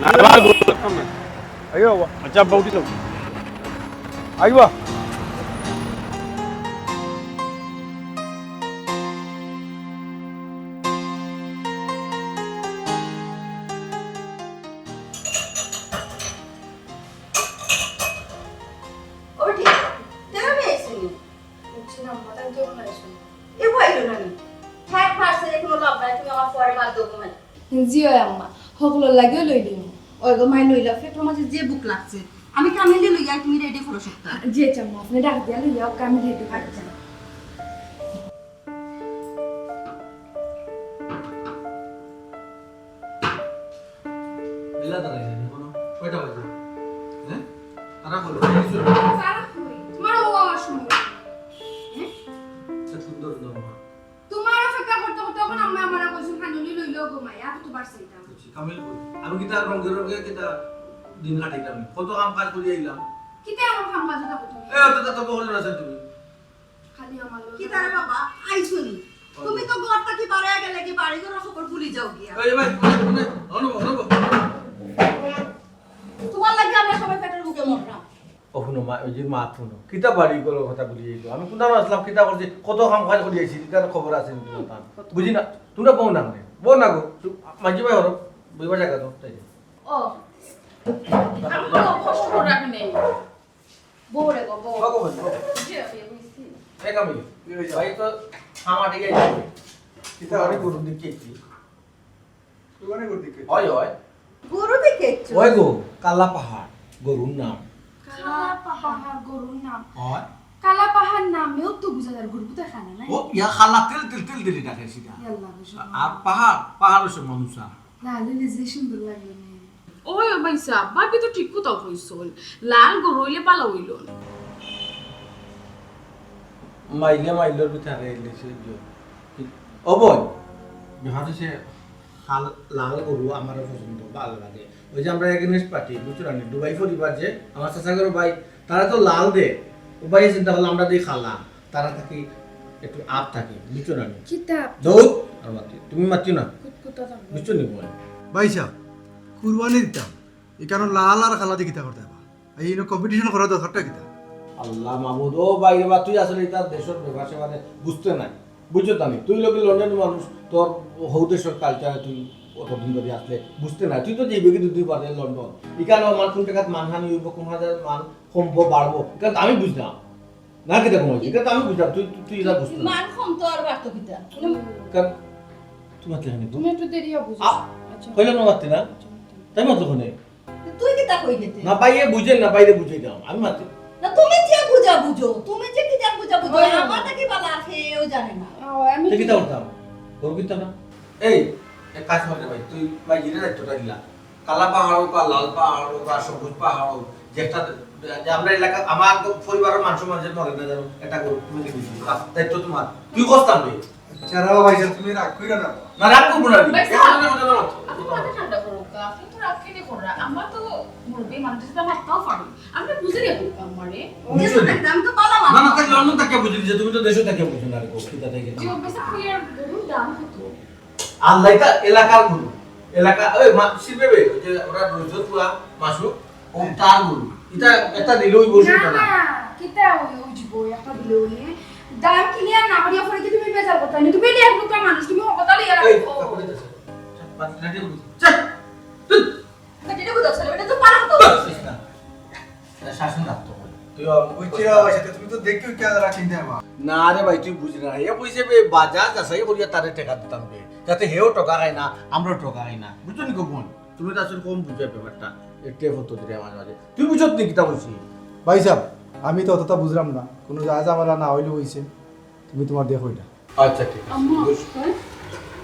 না বাবা গরু দেখতাম না। আইও বাবা আচ্ছা আব্বা উঠি যাও আইবা ওটি তেরা মে আইছিনি বুঝছি না মাতান কেউ না আইছিনি এ হইলো না নি হ্যাঁ পারছে কোনো লাভ নাই তুমি আমার পরে বাদ দাও মানে জিও আম্মা সকলের লাগিও লই দিম ওই গো মাই লইলা পেটর মাঝে যে বুক লাগছে আমি কামিলে লইয়া তুমি রেডি করো সপ্তাহ জি চাম্মা আপনি ডাক দিয়া লইয়া কামি রেডি করতে বেলা দাঁড়াইছে কোনো কয়টা বাজে হ্যাঁ তারা বলো সারা কই তোমার ও আমার সময় সুন্দর দরমা তোমার অপেক্ষা করতে করতে তখন আম্মা আমার কইছে খানুলি লইলো গো মাইয়া তো পারছে এটা কামিল কই আমি কি তার রঙের রঙে কি তা দিন কাটাইলাম কত কাম কাজ করে আইলাম কিতে আমার খাম্মা যেটা তুমি এ অত তো বলে না তুমি খালি আমার কি তারে বাবা আইছুনি তুমি তো ঘরটা কি বাড়ে গেলে কি বাড়ি ঘর খবর ভুলি যাও গিয়া এই ভাই অনুভব তোমার লাগি আমরা সবাই পেটের বুকে মরলাম অপুনো মা ওই যে মা শুনো কিতা বাড়ি গেল কথা বলি আইলো আমি কোনটা আসলাম কিতা করছি কত কাম কাজ করে আইছি তার খবর আছে তোমার বুঝি না তোমরা বউ না মানে বউ না গো মাঝি ভাই হরো বুঝবা জায়গা তো তাই ও আমার কষ্ট করে রাখে নেই বউরে গো বউ বাকো বল জি আমি বুঝছি এই কামি ভাই তো আমার দিকে আইছি কিতা অনেক গরু দেখছি দোকানে করে দিকে হয় হয় গরু দেখেছো ওই গো কালা পাহাড় গরুর নাম কালা পাহাড় গরুর নাম হয় কালা পাহাড় নামেও তো বুঝা যায় গরু তো খানা নাই ও ইয়া খালা তেল তেল তেল দিলি ডাকে সিধা আল্লাহ বুঝা আর পাহাড় হচ্ছে মানুষা লাল যে সুন্দর লাগে না ওই বাইসা ভাবি তো ঠিক কথা কইছল লাল গরু হইলে পালা হইল মাইলের ভিতরে এলেছে ও বই বিহারে সে লাল গরু আমার পছন্দ ভালো লাগে ওই যে আমরা এগেনস্ট পার্টি বুঝছো না দুবাই পরিবার যে আমার চাচাগর ভাই তারা তো লাল দে ও ভাই চিন্তা করলাম আমরা দিই খালা তারা থাকি একটু আপ থাকে বুঝছো না কিতাব দৌড় আর মাতি তুমি মাতিও না কুতকুতা দাম বুঝছো নি বল ভাই সাহেব কুরবানি দিতাম এই কারণ লাল আর খালা দিয়ে কিতা করতে হবে এই কম্পিটিশন করা দরকারটা কিতা আল্লাহ মাহমুদ ও বাইরে বা তুই আসলে তার দেশের ব্যবসা মানে বুঝতে নাই বুঝছো তানি তুই লোকে লন্ডনের মানুষ তোর হৌ দেশের কালচারে তুই অতদিন ধরে আসলে বুঝতে নাই তুই তো যাইবে কিন্তু তুই পারে লন্ডন এখানে আমার কোন টাকাত মানহানি হইব কোন হাজার মান কমবো বাড়বো এখানে আমি বুঝলাম না কিতা কমাইছি এখানে আমি বুঝলাম তুই তুই এটা বুঝতে না মান কম তো আর বাড়তো কিতা কারণ তুমি মাতলে খানি তুমি একটু দেরি বুঝো আচ্ছা হইলাম না মাততে না তাই মাতলো খানে তুই কিতা কই গেতে না বাইরে বুঝেন না বাইরে বুঝাই দাও আমি মাততে না তুমি যে বুঝা বুঝো তুমি যে কি জান বুঝা বুঝো আমারটা কি বালা খেয়েও জানে না আমি তুই কিতা করতাম করবি কিতা না এই এক কাজ করতে ভাই তুই ভাই জিরে দায়িত্বটা দিলা কালা পাহাড় হোক বা লাল পাহাড় হোক বা সবুজ পাহাড় হোক যেটা যে আমরা এলাকা আমার পরিবারের মানুষ মানুষের মরে না জানো এটা করো তুমি কি দিছি দায়িত্ব তোমার তুই কস্তাম রে ছাড়াও ভাইজান তুমি রাগ কইরা না না রাগ করবো না ভাই এই সাহেব, কথা বলো। আপনি মাথা ঠান্ডা করুন কা, আপনি তো রাগ কেন করা? আমরা তো মুরব্বী মানুষের সাথে মাথাও পারি। আপনি বুঝে রাখুন আমারে। দাম তো পালাম না না তাকে লন্ডন থেকে বুঝলি যে তুমি তো দেশে থেকে বুঝো না রে কোকিটা থেকে যে বেশি ক্লিয়ার গরুর দাম কত? আল্লাহ এটা এলাকার গুরু এলাকা ওই শিল্পে ওই যে ওরা রোজর পুরা মাসু ও তার গুরু এটা একটা নিলই বসে না না না কিতা ওই জীবো একটা দিলো নে দাম ক্লিয়ার না করিয়া পরে কি তুমি বেজার কথা নি তুমি এক লোক মানুষ তুমি কথা লইয়া এই রাখো কাপড়ে যাচ্ছে পাত্রটি বলি চল যেটা বুঝছ এটা তো পারা তো শাসন রাখতো তুই বুঝছিরা ভাইজান তুমি তো দেখি কি আদরা চিন্তা বা না রে ভাই তুই বুঝি না এ পয়সা বাজার যাচাই করিয়া তারে টাকা দিতাম বে যাতে হেও টাকা খায় না আমরাও টাকা খাই না বুঝছো নি বোন তুমি তো আসলে কম বুঝে ব্যাপারটা একটু হতো দিলে মাঝে মাঝে তুই বুঝত নি কিতা বলছি ভাই সাহেব আমি তো অতটা বুঝলাম না কোনো জায়গা আমার না হইলে হইছে তুমি তোমার দেখো এটা আচ্ছা ঠিক আছে আম্মা, হ্যাঁ?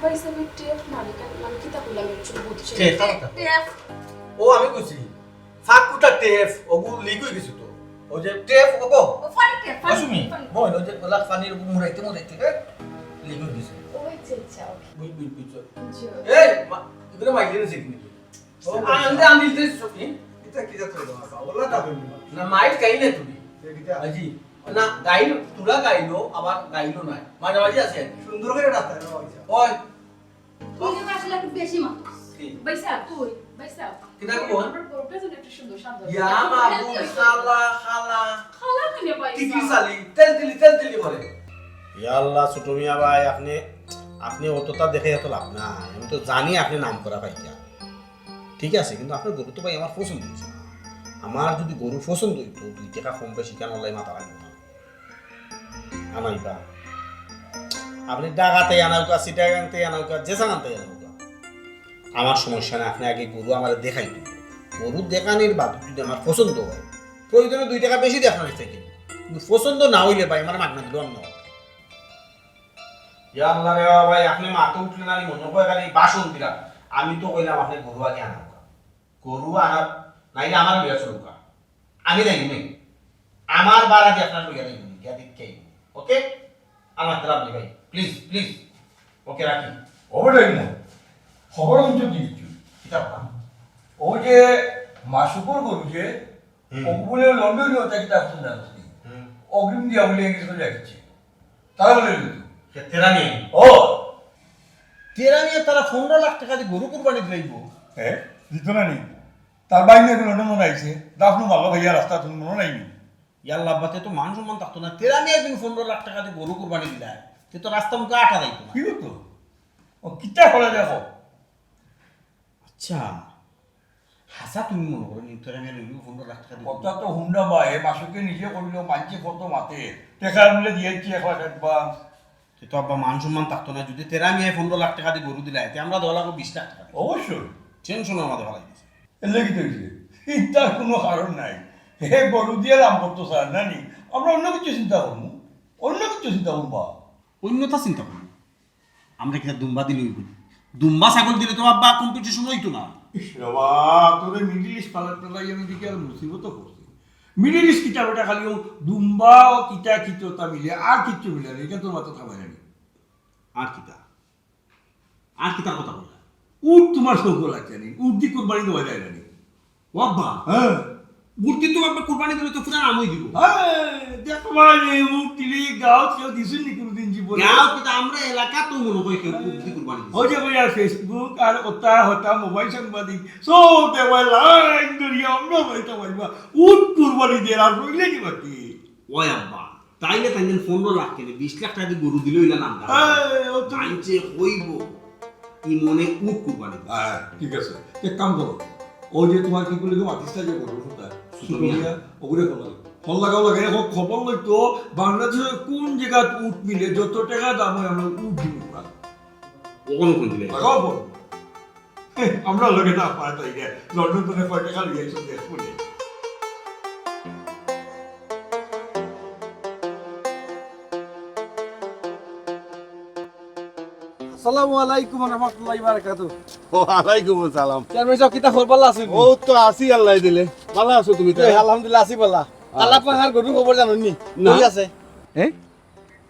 ভাই সাহেব টেপ মালিক মানে কিতা বললাম একটু বুঝছি। টেপ ও আমি কইছি ফাকুটা টেপ ওগু লিক হই গেছে তো ও যে টেপ ওগো ও ফানি কে আসুমি বল ও যে গোলাপ পানির মুরাইতে মুরাইতে লিক হই গেছে ওই আচ্ছা ওকে। বুঝ বুঝ বুঝ জি। এই ইগুলো মাইলেন শিখনি ও আন্দে আমি দিতে সকি এটা কি যাত্রা বাবা ওলা দাবে না মাইল কাই না তুমি এটা আজি না গাইলো তুলা গাইলো আবার গাইলো না মাঝে মাঝে আছে সুন্দর করে রাখতে হবে ভাই সাহেব ওই তুমি আসলে একটু বেশি মাত্র ভাই সাহেব তুই, ভাই সাহেব। কিতা কইবো? আমার বড়টা যেন একটু সুন্দর সাদা। ইয়া মাবু খালা খালা খালা কেনে ভাই টিকি সাহেব? সালি তেল তেলি করে আল্লাহ ছোট মিয়া ভাই আপনি অতটা দেখে এত লাভ নাই আমি তো জানি আপনি নাম করা পাইয়া ঠিক আছে কিন্তু আপনার গরু তো ভাই আমার পছন্দ হয়েছে আমার যদি গরু পছন্দ হইতো 2 টাকা কম বেশি কেন লাই মাথা লাগবে না আনাইবা আপনি ডাকাতে আনাউকা সিটাগাংতে আনাউকা জেসাগানতে আনাউকা আমার সমস্যা না আপনি আগে গরু আমার দেখাই দিন গরু দেখানির বাদ যদি আমার পছন্দ হয় প্রয়োজনে 2 টাকা বেশি দেখানো থেকে কিন্তু পছন্দ না হইলে ভাই আমার মাগনা দিল অন্য ইয়া আল্লাহ রে ভাই আপনি মাথা উঠলেন আর মনে হয় খালি বাসন দিলা আমি তো কইলাম আপনি গরু আগে আনাউকা গরু আনা নাইলে আমার লইয়া চলুকা আমি নাই নেই আমার বাড়া দিয়ে আপনার লইয়া নেই গিয়া দেখকেই ওকে আমার দ্বারা আপনি ভাই প্লিজ প্লিজ ওকে রাখি অবটাই না খবর অঞ্চল দিয়েছি কিতাব ও যে মাসুকর গরু যে ওগুলো লন্ডনে ওটা কিতাব শুনে আসছি অগ্রিম দিয়া বলে ইংলিশ করে রাখছে তারা বলে তেরা নিয়ে ও তেরা নিয়ে তারা 15 লাখ টাকা দিয়ে গরু কুরবানি দিলাইব হ্যাঁ দিত না নি তার বাইরে লন্ডন মনে আইছে দাফনু ভালো ভাইয়া রাস্তা তুমি মনে নাইনি ইয়াল্লাহ বাতে তো মান সম্মান থাকতো না তেরা নিয়ে একদিন 15 লাখ টাকা দিয়ে গরু কুরবানি দিলাই তে তো রাস্তা মুখে আটা যাইতো না কি হতো ও কিতা করে দেখো আচ্ছা হাসা তুমি মনে করো নি তেরা নিয়ে 15 লাখ টাকা দিয়ে কথা তো হুন্ডা বা এ মাসুকে নিজে করিল মানছে কত মাতে টেকা মিলে দিয়েছি 1 লাখ অ্যাডভান্স তে তো আব্বা মান সম্মান থাকতো না যদি তেরা নিয়ে 15 লাখ টাকা দিয়ে গরু দিলাই তে আমরা 10 লাখ 20 লাখ টাকা অবশ্যই টেনশন আমাদের ভালাই দিছে এলে কি হয়েছে চিন্তার কোনো কারণ নাই হে গরু দিয়ে দাম করতো স্যার নানি আমরা অন্য কিছু চিন্তা করবো অন্য কিছু চিন্তা করবো অন্যথা চিন্তা করুন আমরা কি দুম্বা দিলে হইব দুম্বা ছাগল দিলে তো আব্বা কম্পিটিশন হইতো না বাবা তোরে মিডিল ইস্ট পালার পেলাই আমি দিকে আর মুসিবত করছি মিডিল ইস্ট কিতা বেটা খালি দুম্বা ও কিতা কিতা মিলে আর কিচ্ছু মিলে না এটা তোর মাথা খাবার জানি আর কিতার কথা বললা উঠ তোমার সৌকো লাগছে নি উঠ দি কোরবানি দেওয়া যায় না ও আব্বা হ্যাঁ মূর্তি তো আব্বা কুরবানি দিলে তো পুরা নামই দিব দেখো মানে উঠ দিলি গাঁও কেউ দিছুন নি কোনোদিন জীবনে গাঁও কিন্তু আমরা এলাকা তো মনে হয় কেউ মূর্তি কুরবানি দিছে ওই যে ভাইয়া ফেসবুক আর ওটা হতা মোবাইল সাংবাদিক সব দেওয়া লাইন ধরিয়া আমরা বলতে পারবা উঠ কুরবানি দিয়ে আর রইলে কি বাকি ওই আব্বা তাইলে 15 লাখ কেনে 20 লাখ টাকা দিয়ে গরু দিলে হইলা নাম ও তো আইছে হইব ই মনে উট কুরবানি দিছে। হ্যাঁ ঠিক আছে এক কাম করো ওই যে তোমার কি বলে মাতিসটা যে করো ওটা সুতমিয়া ওগুলো করো ফল লাগাও লাগে এখন খবর লইতো বাংলাদেশে কোন জায়গা উট মিলে যত টাকা দাম হয় আমরা উট দিব ওখানে কোন দিলে লাগাও বল আমরা লগে না পাই তাই লন্ডন থেকে কয় টাকা লিয়ে এসে দেখো নে আসসালামু আলাইকুম ওয়া রাহমাতুল্লাহি ওয়া বারাকাতুহু ওয়ালাইকুম আসসালাম চেয়ারম্যান সাহেব কিতা খবর পালা আছেন ও তো আসি আল্লাহ দিলে ভালো আছো তুমি তো আলহামদুলিল্লাহ আছি পালা আল্লাহ পাহাড় গরু খবর জানেন নি না। কই আছে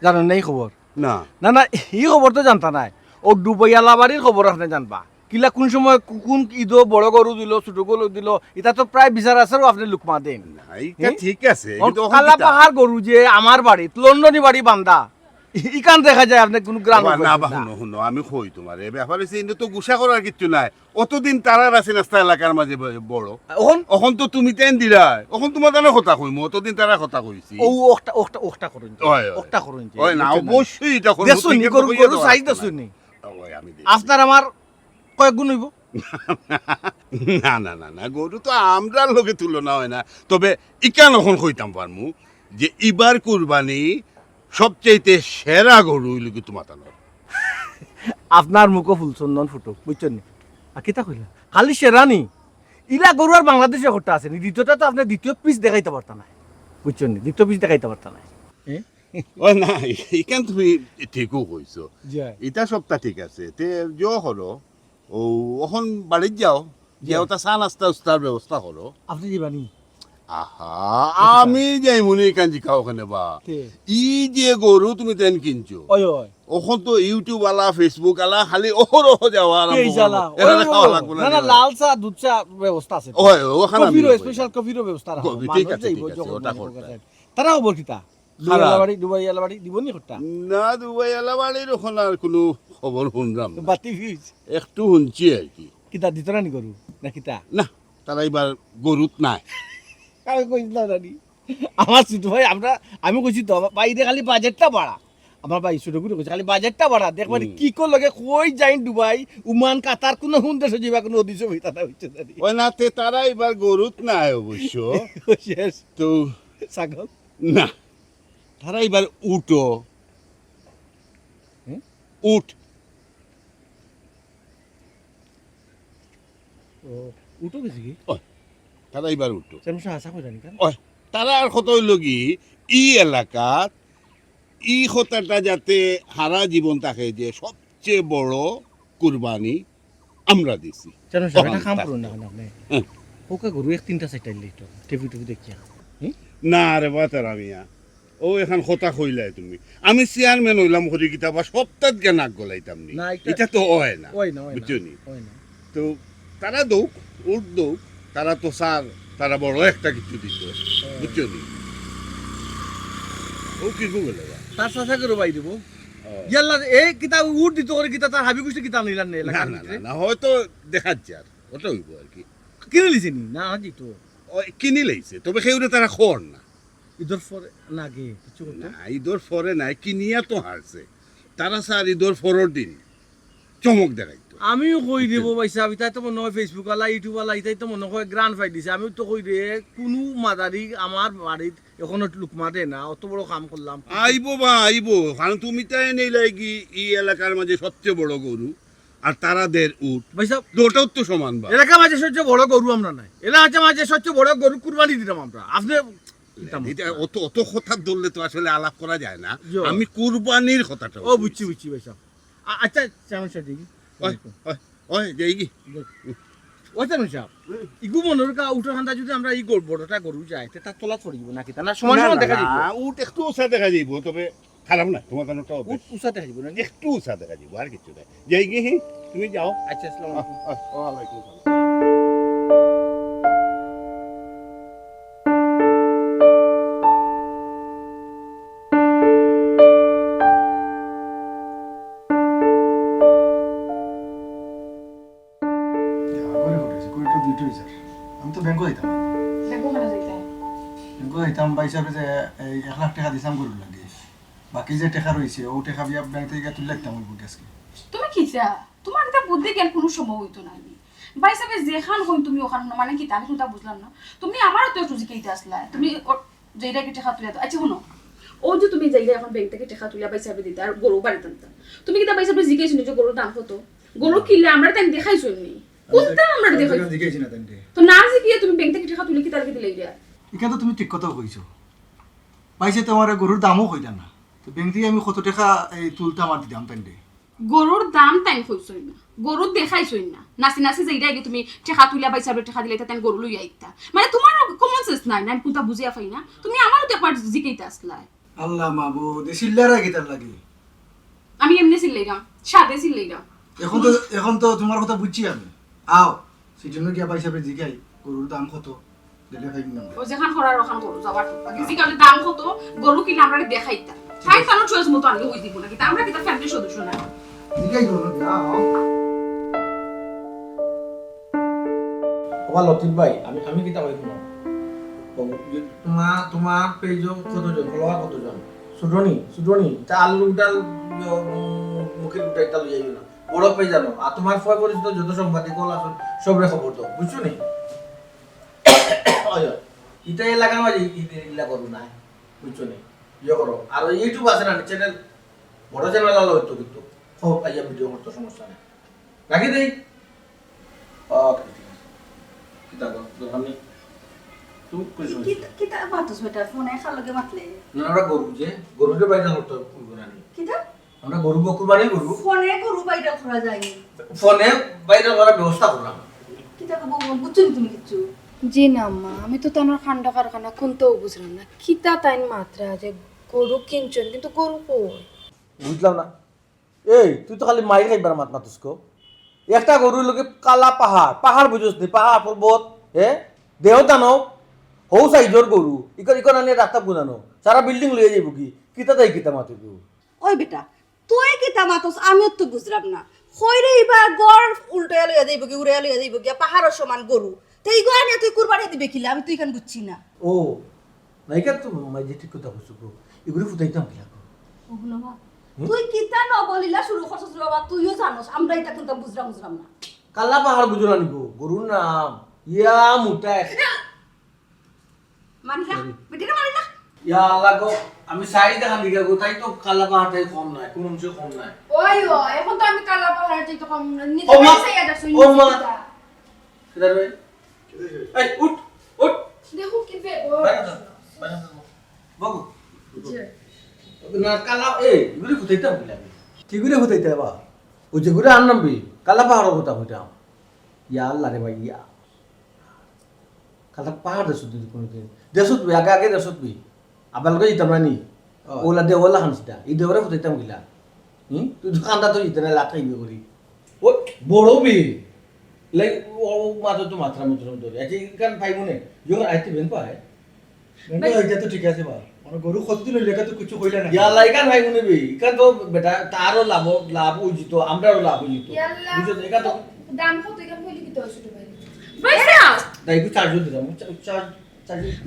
জানেন নাই খবর না না না এই খবর তো জানতা নাই ও ডুবাইয়ালা বাড়ির খবর আপনি জানবা কিলা কোন সময় কোন ঈদও বড় গরু দিল ছোট গরু দিল এটা তো প্রায় বিচার আছেও আপনি লুকমা দেন না, এইটা ঠিক আছে কিন্তু ওখান কালা কিতা? পাহাড় গরু যে আমার বাড়ি লন্ডনী বাড়ি বান্দা ইকান দেখা যায় আপনি কোন গ্রাম বাবা, না বা শুনো শুনো আমি কই তোমার এ ব্যাপার হচ্ছে কিন্তু তো গুসা করার কিছু নাই অতদিন তারার আছে নাস্তা এলাকার মাঝে বড় এখন এখন তো তুমি তেন দিলা এখন তোমার জানো কথা কইমু অতদিন তারা কথা কইছি ও ওটা ওটা ওটা করুন ওই, ওই। ওটা করুন ওই না অবশ্যই এটা করবো, দেখুন ঠিক গরু আছে, গরু কইয়া সাইজ দেওয়া দেখুন ওই, আমি দেখি। আপনার আমার কয়েক গুণ হইব না না না না গরু তো আমরার লগে তুলনা হয় না তবে ইকান এখন কইতাম পারমু যে ইবার কুরবানি সবচেয়ে সেরা গরু হইল কি তোমার তানোর আপনার মুখো ফুলচন্দন ফুটুক বুঝছেন নি আর কিতা কইলা খালি সেরানি ইলা গরু আর বাংলাদেশে ঘরটা আছে নি দ্বিতীয়টা তো আপনি দ্বিতীয় পিস দেখাইতে পারতা না বুঝছেন নি দ্বিতীয় পিস দেখাইতে পারতা না ও না ইকান তুমি ঠিকও কইছো এটা সবটা ঠিক আছে তে যো হলো ও এখন বাড়ির যাও যাও তা চা নাস্তা উস্তার ব্যবস্থা করো আপনি যাবানি আহা আমি যাই মনে কাঞ্জি খাও ওখানে বা ই যে গরু তুমি তেন কিনছো ওই ওই ওখন তো ইউটিউব আলা ফেসবুক আলা খালি অহরহ যাওয়া আরম্ভ এই জালা করবো। এখানে খাওয়া লাগবো না না লাল চা দুধ চা ব্যবস্থা আছে ওই ওখানে আমি কফিরও যাবো। স্পেশাল কফিরও ব্যবস্থা রাখা কফি, মানুষ ঠিক আছে, যাইব ঠিক আছে, যখন ওটা মনে করতে। করে। তারা খবর কিতা দুবাই বাড়ি দিবনি হট্টা না দুবাই আলা বাড়ির ওখানে আর কোনো খবর শুনলাম না। বাতি ফিউজ একটু শুনছি আর কি কিতা দিতরা নি গরু না কিতা না তারা এবার গরুত নাই আমি কইছিলাম রানি আমার ছোট ভাই আমি কইছি তো বাইরে খালি বাজেটটা বাড়া আমার ভাই ছোট করে কইছে খালি বাজেটটা বাড়া দেখবানি কি কর লগে কই যাই দুবাই উমান কাতার কোন হুন দেশে যাবা কোন অদিশে হইতা না হইছে জানি ওই না তে তারা এবার গরুত নাই অবশ্য শেষ তো ছাগল না তারা এবার উঠো উঠ ও উঠো গেছি কি তারা এবার উঠো সেমসা আশা কই জানি কেন ওই তারা আর কত হইল কি ই এলাকাত ই কথাটা যাতে সারা জীবন থাকে যে সবচেয়ে বড় কুরবানি আমরা দিছি সেমসা এটা কাম তা- করুন না কেন আপনি হুম। ওকে গরু এক তিনটা চারটা লিটো টিভি দেখিয়া না রে বাতার আমিয়া ও এখন কথা কইলাই তুমি আমি চেয়ারম্যান হইলাম হরি কিতাবা সপ্তাহ জ্ঞান আগ গলাইতাম নি না, এটা তো হয় না ওই না ওই না বুঝছো নি ওই না তো তারা দৌক উঠ দৌক তারা তো স্যার তারা বড় একটা কিছু দিত বুঝছো নি ও কি গেলে বা তার সাথে করে বাই দিব ইয়াল্লা এই কিতা উঠ দিত করে কিতা তার হাবি গুষ্টি কিতা নিলান নে না এলাকার না ভিতরে না হয়তো দেখাচ্ছে আর ওটা হইব আর কি কিনে লিছে নি না আজি তো ওই কিনি লাইছে তবে সেউরে তারা খর না ইদর পরে না গে কিছু করতে না ঈদর ফরে নাই কিনিয়া তো হারছে তারা স্যার ঈদর ফরর দিন চমক দেখাইতো আমিও কই দেব পয়সা আমি তাই তো মনে হয় ফেসবুক আলা ইউটিউব আলা ইতাই তো মনে হয় গ্রান্ড ফাই দিছে আমি তো কই দে কোনো মাদারি আমার বাড়িত এখনো লুকমা দে না অত বড় কাম করলাম আইবো বা আইবো কারণ তুমি তাই নেই লাগি এই এলাকার মাঝে সবচেয়ে বড় গরু আর তারাদের উঠ পয়সা দুটাও তো সমান বা এলাকা মাঝে সবচেয়ে বড় গরু আমরা নাই এলাকা মাঝে সবচেয়ে বড় গরু কুরবানি দিতাম আমরা আপনি এটা অত অত কথা ধরলে তো আসলে আলাপ করা যায় না জো। আমি কুরবানির কথাটা ও বুঝছি বুঝছি পয়সা আচ্ছা চামন সাহেব ওই ওই ওই যাই কি ওই চামন সাহেব ইগু মনের কা উঠার খান্দা যদি আমরা এই বড়টা গরু যাই তে তার তলা ছড়িব নাকি তা না সমান সমান দেখা যাবে উঠ একটু উঁচা দেখা যাইব তবে খারাপ না তোমার কারণটা উষা দেখা যাবে না একটু উঁচা দেখা যাইব আর কিছু নাই যাই কি তুমি যাও আচ্ছা আসসালামু আলাইকুম ওয়ালাইকুম আসসালাম করে করেছি করে দুটো বিচার আমি তো ব্যাংকে যাইতাম দেখো ওখানে যাইতে ব্যাংকে যাইতাম বা হিসাবে যে এই 1 লাখ টাকা দিতাম গরুর লাগে বাকি যে টাকা রয়েছে ও টাকা বিয়া ব্যাংক থেকে তুলে রাখতাম ওই বুকে আজকে তুমি কি চা তোমার এটা বুদ্ধি জ্ঞান কোনো সময় হইতো না ভাই সাহেব যেখান হই তুমি ওখান মানে কি আমি শুনতা বুঝলাম না তুমি আমারও তো একটু জিকাইতে আসলা তুমি যেটা কি টাকা তুলে আচ্ছা শুনো ও যে তুমি যাইলে এখন ব্যাংক থেকে টাকা তুলে ভাই সাহেব দিতে আর গরু বাড়িতে আনতা তুমি কি তা ভাই সাহেব জিকাইছো যে গরুর দাম কত গরু কিনলে আমরা তাই দেখাইছো নি কোনটা আমরা দেখাইছো জিজ্ঞাসি না তাইতে তো না জিকিয়ে তুমি ব্যাংক থেকে টাকা তুলে কি তার কি দিলে ইয়া এখানে তো তুমি ঠিক কথা কইছো পাইছে তোমার গরুর দামও কইলা না তো ব্যাংক থেকে আমি কত টাকা এই তুলতাম আর দিতাম তাইতে গরুর দাম তাই কইছই না গরু দেখাইছই না নাসি নাসি যাইরা আগে তুমি টাকা তুইলা বাইসা টাকা দিলে তাই গরু লই আইতা মানে তোমার কমন সেন্স নাই না কোনটা বুঝিয়া পাই না তুমি আমারও তো একবার জিকাইতে আসলা আল্লাহ মাবুদ সিল্লারা গিতার লাগে আমি এমনি চিল্লাইলাম সাদে চিল্লাইলাম এখন তো তোমার কথা বুঝছি আমি আও সেজন্য গিয়া পয়সা পেয়ে জিগাই গরুর দাম কত দিলে ভাই না ও যেখান করার ওখান করো যাবার বাকি জিকালে দাম কত গরু কিনা আমরা দেখাইতা খাই তানো চয়েস মতো আনলে হই দিব নাকি আমরা কি তার ফ্যামিলির সদস্য না জিগাই গরু আও আমার লতিফ ভাই আমি কিতা ভাই কোনো তোমার পেজ কতজন ফলোয়ার কতজন সুডনি তা আলু ডাল মুখের উঠাই তা লইয়াই না বড় পেজ জানো আর তোমার ফয় পরিচিত যত সাংবাদিক হল আসুন সবরে খবর তো বুঝছো নি এটা এলাকার মাঝে ইলা করো না বুঝছো নি ইয়ে করো আর ইউটিউব আছে না চ্যানেল বড় চ্যানেল আলো হইতো কিন্তু সব আইয়া ভিডিও করতে সমস্যা নেই রাখি দেই ওকে কিতা গো দোকানে তুমি কইছো কিতা মাতুস বেটা ফোনে খালগে মাতলে না আমরা গরুকে বাইরে করতে কুরবানি কিতা আমরা গরু কুরবানি করব ফোনে গরু বাইরে করা যায়নি ফোনে বাইরে করার ব্যবস্থা করলাম কিতা কব বুঝছো তুমি কিচ্ছু জি না মা আমি তো তোমার খান্ডা কারখানা কোনটাও বুঝলাম না কিতা তাইন মাত্রা যে গরু কিনছেন কিন্তু গরু কই বুঝলাম না এই তুই তো খালি মাই খাইবার মাত মাতুসকো একটা গরুর লগে কালা পাহাড় বুঝছ নি পাহাড় পর্বত দেহ দানব হৌ সাইজর গরু ইকন আনি রাস্তা গুনানো সারা বিল্ডিং লইয়া যাইব কি কিতা তাই কিতা মাতিব ওই বেটা তুই কিতা মাতুস আমিও তো বুঝলাম না কইরে এবার গড় উল্টায়া লইয়া যাইব কি উড়াইয়া লইয়া যাইব কি পাহাড়ের সমান গরু তেই গয়া নিয়ে তুই কুরবানি দিবে কিলা আমি তুই এখান বুঝছি না ও নাইকা তো মাই যে ঠিক কথা কইছো গো এগুলো ফুটাইতাম কি লাগো ওগুলো বা তুই কিতা ন বলিলা শুরু করছস বাবা তুইও জানোস আমরা এটা কিন্তু বুঝলাম না কালা পাহাড় বুঝলা নিগো গরুর নাম ইয়া মুটা মানিলা বেটিটা মানিলা ইয়া আল্লাহ গো আমি সাইজ দেখান দিগা গো তাই তো কালা পাহাড়টাই কম নাই কোন অংশ কম নাই ওই এখন তো আমি কালা পাহাড় যাইতে কম নিজে ও মা পয়সা ইয়াদা শুই ও মা কিদার ভাই এই উঠ দেখো কি বে বাবু না কালা এই গুলি ফুটাইতাম কি লাগে কি করে হইতে বা ও যে গুলি আনলাম বি কালা পাহাড় কথা হইতাম ইয়া আল্লাহ রে ভাই ইয়া কালা পাহাড় দেশত দিদি কোনদিন দেশত বি আগে দেশত বি আবার লগে ইতাম নানি ওলা দে ওলা হানসিটা এই দেওরে ফুটাইতাম গিলা তুই দোকানটা তো ইতনে লাটাইবে করি ও বড় বি লাইক ও মাত্র তো মাত্রা মতো ধরে একই কান পাইবো নে যখন আইতে বেন পায় এটা তো ঠিক আছে বা মানে গরু কতদিন লেখা তো কিছু কইলা না ইয়া লাইকান ভাই মনে বি ইকান তো বেটা তারও লাভ হইতো আমরাও লাভ হইতো বুঝছো একা তো দাম কত এখান কইলি কি তো ছোট ভাই ভাইসা তাই কো চার্জ দিলাম চার্জ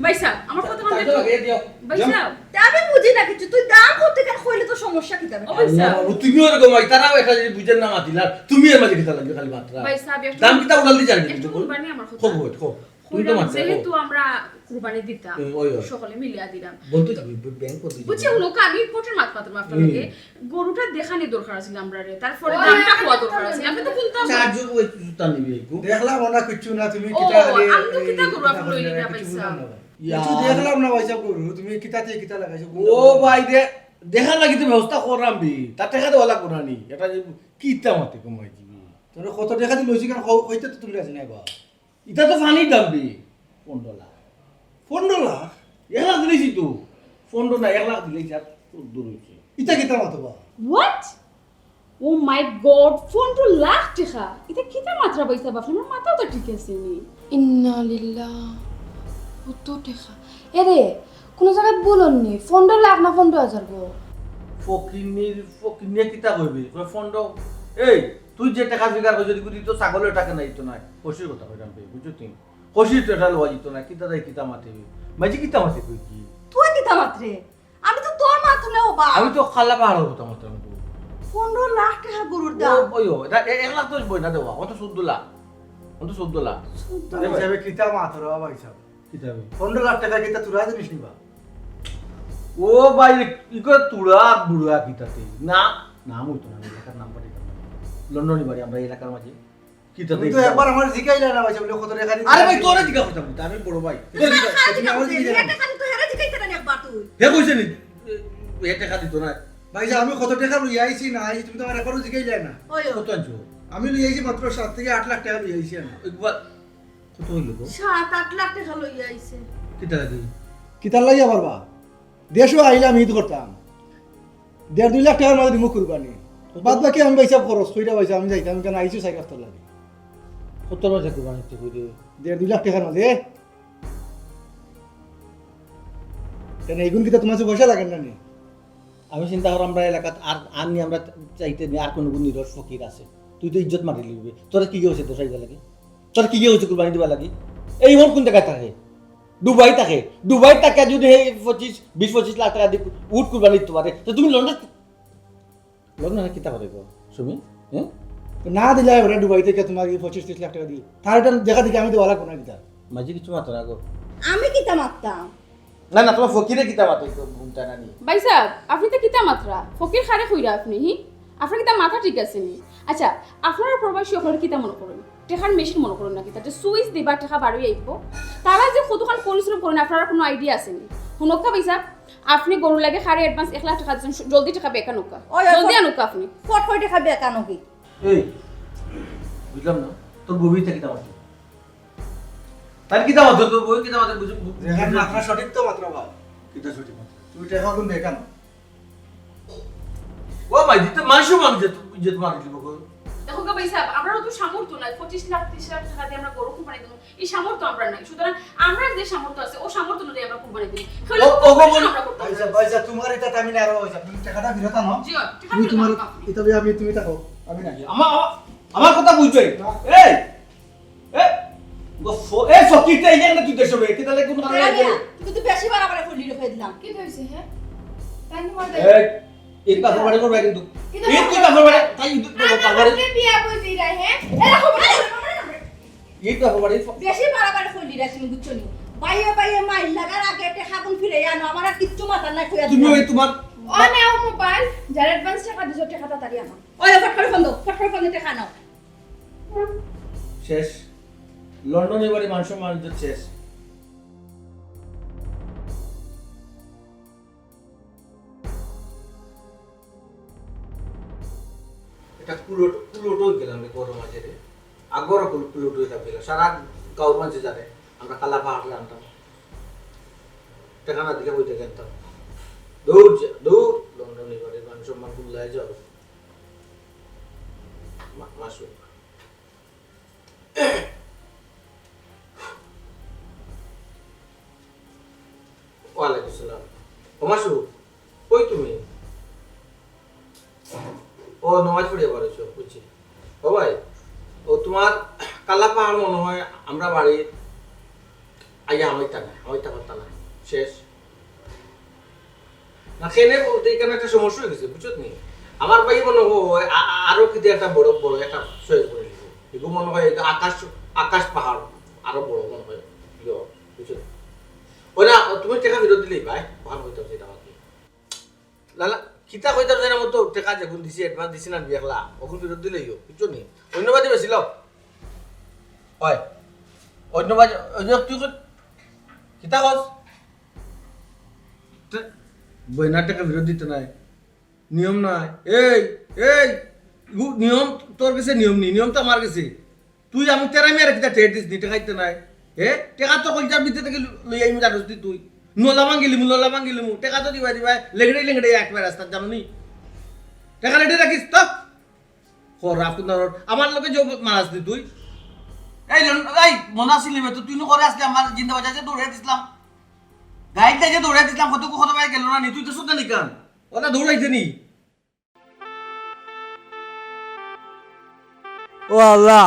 ভাইসা আমার কথা মনে চার্জ লাগিয়ে দিও ভাইসা তা আমি বুঝি না কিছু তুই দাম করতে কেন কইলে তো সমস্যা কি তবে ও ভাইসা তুমি ওরকম ভাই তারাও একটা যদি বুঝেন না মাতিলা তুমি এর মাঝে কিতা লাগবে খালি মাত্রা ভাইসা আমি দাম কিতা উড়াল দি জানি একটু কুরবানি আমার কথা খুব খুব তুমি তো মাত্রা যেহেতু আমরা কুরবানি দিতাম ওই সকলে মিলিয়া দিলাম বলতো যাবি ব্যাংক করতে বুঝছি লোক আমি কোটের মাত পাত্র আপনার লগে গরুটা দেখানি দরকার ছিল আমরা রে তারপরে দামটা কোয়া দরকার ছিল আমি তো বলতাম চার্জ ওই জুতা নিবি দেখলাম না কিছু না তুমি ও কিতা আমি তো কিতা করব আপনি লইলি না পয়সা কিছু দেখলাম না পয়সা গরু তুমি কিতাতে কিতা লাগাইছো ও ভাই দেখা লাগি তো ব্যবস্থা করলাম বি তার টাকা দেওয়া লাগবো না নি এটা কিতা মাতে কমাই দিবি তোর কত টাকা দি লইছি কেন হইতে তো তুমি রাজি নাই বা এটা তো ফানি দাম বি 15 লাখ 15 লাখ 1 লাখ দিলেছি তো 15 না 1 লাখ দিলেছি আর দূর হইছে ইটা কিতা মতো বা what oh my god 15 lakh টাকা এটা কিতা মাত্রা পয়সা বাপ আমার মাথা তো ঠিক আছে নি ইন্না লিল্লাহ কত টাকা এরে কোন জায়গায় বলননি 15 লাখ না 15000 গো ফকিনিয়ে কিতা কইবি কই ফন্ড এই তুই যে টাকা ফিগার কই যদি কুদি তো ছাগলের টাকা নাই তো নাই কষির কথা কইতাম বে বুঝছো তুই কষির টাকা লওয়া যেত না কিতা দাই কিতা মাতে মাঝি কিতা মাতে কই কি তুই কিতা মাত্রে আমি তো তোর মাথা নেও বা আমি তো খালা পাহাড় কথা মাতে 15 লাখ টাকা গরুর দাম ওই এটা 1 লাখ তো বই না দেওয়া অত 14 লাখ অত 14 লাখ তাহলে হিসাবে কিতা মাত্র বা হিসাব কিতা 15 লাখ টাকা কিতা তুরা জিনিস নিবা ও ভাই কি করে তুড়া বুড়া কিতাতে না নাম হইতো না এলাকার নাম পারি লন্ডনই বাড়ি আমরা এলাকার মাঝে কিতাতে তুমি তো একবার আমার জিগাইলা না পয়সা বলে কত টাকা দিতে আরে ভাই তোরে জিজ্ঞাসা করতাম না, আমি বড় ভাই তুমি আমার জিগাইলা এটা খালি তো হেরে জিগাইতে না একবার তুই হে কইছে নি এ টাকা দিত না ভাই আমি কত টাকা লই আইছি না আইছি তুমি তো আমার একবারও জিগাইলা না ওই কত আনছো আমি লই আইছি মাত্র 7 থেকে 8 লাখ টাকা লই আইছি আমি একবার কত হইল গো 7-8 লাখ টাকা লই আইছে কিতা দি কিতা লাইয়া পারবা দেশও আইলাম ঈদ করতাম 1.5-2 লাখ টাকার মধ্যে মুখ কুরবানি বাদ বাকি আমি পয়সা খরচ কইরা পয়সা আমি যাইতাম কেন আইছি 4 লাখ লাগে 70 মাসে কুরবানি দিতে কই দিও 2 লাখ টাকার মধ্যে কেন এইগুন কি তোমার কাছে পয়সা লাগে না নি আমি চিন্তা করি আমরা এলাকাত আর আনি আমরা চাইতে নি আর কোন নিরস ফকির আছে তুই তো ইজ্জত মারি লিবি তোর কি হইছে তো চাইবা লাগে তোর কি হইছে কুরবানি দিবা লাগি এই হল কোন জায়গায় থাকে দুবাই থাকে যদি 20-25 লাখ টাকা দি উঠ কুরবানি দিতে পারে তো তুমি লন্ডন কিতা করে গো সুমি হ্যাঁ না দিলে ওরা দুবাই থেকে তোমার 25-30 লাখ টাকা দিই তার এটা দেখা দেখি আমি তো ওলা কোনা দিতাম মাঝে কিছু মাত্র না গো আমি কিতা মারতাম না না তোমার ফকিরে কিতা মাত্র ঘুমটা না নি ভাই সাহেব আপনি তো কিতা মাত্রা ফকির খারে কইরা আপনি হি আপনার কিতা মাথা ঠিক আছে নি আচ্ছা আপনারা প্রবাসী আপনারা কিতা মনে করেন টেকার মেশিন মনে করেন না কিতা যে সুইচ দিবা টাকা বাড়ি আইব তারা যে কতক্ষণ পরিশ্রম করেন আপনারা কোনো আইডিয়া আছে নি হুনকা ভাই সাহেব আপনি গরু লাগে খারে অ্যাডভান্স 1 লাখ টাকা দিছেন জলদি টাকা বেকা নৌকা জলদি আনুকা আপনি ফট ফটে খাবে কেন কি এই বুঝলাম না তোর বউইটা কিতা মাত্র তার কিতা মাত্র তোর বউই কিতা মাত্র বুঝ এখন মাত্রা সঠিক তো মাত্রা বা কিটা সঠিক মাত্রা তুমি টাকা কোন দেখানো ও ভাই দিতে মানুষ ইজ্জত মারি দিব গো দেখো গা ভাই সাহেব আমরা তো সামর্থ্য নাই 25 লাখ 30 লাখ টাকা দিয়ে আমরা গরু কুরবানি দেব এই সামর্থ্য আমরা নাই সুতরাং আমরা যে সামর্থ্য আছে ও সামর্থ্য অনুযায়ী আমরা কুরবানি দেব ও গো বল পয়সা পয়সা তোমার এটা আমি না আরো পয়সা তুমি টাকাটা ফেরত আনো জি টাকা তুমি তোমার এটা আমি তুমি টাকা আমি না আমার কথা বুঝছো এই এই এ ফকিরটা এই জায়গা তুই দেশবে কিতা লাগে কোন কারণে তুমি তো বেশি বাড়াবাড়ি করলি রেখে দিলাম কি হইছে হ্যাঁ তাই কি মার এই পাথর বাড়ি করবে কিন্তু এই তুই পাথর বাড়ি তাই আপনি বিয়া কইছি রে হ্যাঁ এই পাথর বাড়ি বেশি বাড়াবাড়ি করলি রে তুমি বুঝছো নি বাইয়ে মাইল লাগার আগে টাকা কোন ফিরে আনো আমার আর কিচ্ছু মাথা নাই কইয়া তুমি ওই তোমার ও নাও মোবাইল যার অ্যাডভান্স টাকা দিছো টাকা তাড়াতাড়ি আনো ওই ফট করে ফোন টাকা নাও শেষ লন্ডন এবারে মানুষ মানুষ শেষ এটা কুলোটো গেলাম রে গরম মাঝে রে আগর কুলোটো এটা গেল সারা গাঁর মাঝে যাবে আমরা কালা পাহাড় আনতাম টাকা দিকে বইতে গেতাম দূর লন্ডন এবারে মানুষ মান কুল্লায় যাও মাসুক ওয়ালাইকুম সালাম ও মাসু কই তুমি ও নমাজ পড়িয়ে পারছো বুঝছি ও ভাই ও তোমার কালা পাহাড় মনে হয় আমরা বাড়ি আইয়া হইতা করতা না শেষ না খেলে বলতে এখানে একটা সমস্যা হয়ে গেছে বুঝছো নি আমার ভাই মনে হয় আরো কিন্তু একটা বড় একটা সহজ করে লিখো এগুলো মনে হয় আকাশ পাহাড় আরো বড় মনে হয় বুঝছো ওই না তুমি টাকা ফেরত দিলেই ভাই ভালো হইতো সেটা বাকি লালা কিতা কইতাম জানা মতো টাকা যখন দিছি অ্যাডভান্স দিছি না বিয়াকলা ওখন ফেরত দিলেই বুঝছো নি অন্যবাদে বেশি লাও হয় অন্যবাদ তুই কিতা কস বইনার টাকা ফেরত দিতে নাই নিয়ম নাই এই নিয়ম তোর কাছে নিয়ম নেই নিয়ম তো আমার কাছে তুই আমি তেরা মেরে কিতা টেট দিস নি টাকা দিতে নাই টেকা তো কলজার ভিতরে থেকে লই আইমি জানোস তুই নলা মাঙ্গিলি মু টেকা তো দিবা লেংড়ে একবার রাস্তা জানো নি টাকা রেডি রাখিস তো আপনার আমার লোকে যে মারাস দি তুই এই মনে আসিলি তো তুই করে আসলে আমার জিন্দা বাজাতে দৌড়ে দিছিলাম গাইডটা যে দৌড়ে দিছিলাম কত ভাই গেল না নি তুই তো শুদ্ধ নিকান ওটা দৌড়াইছে নি ও আল্লাহ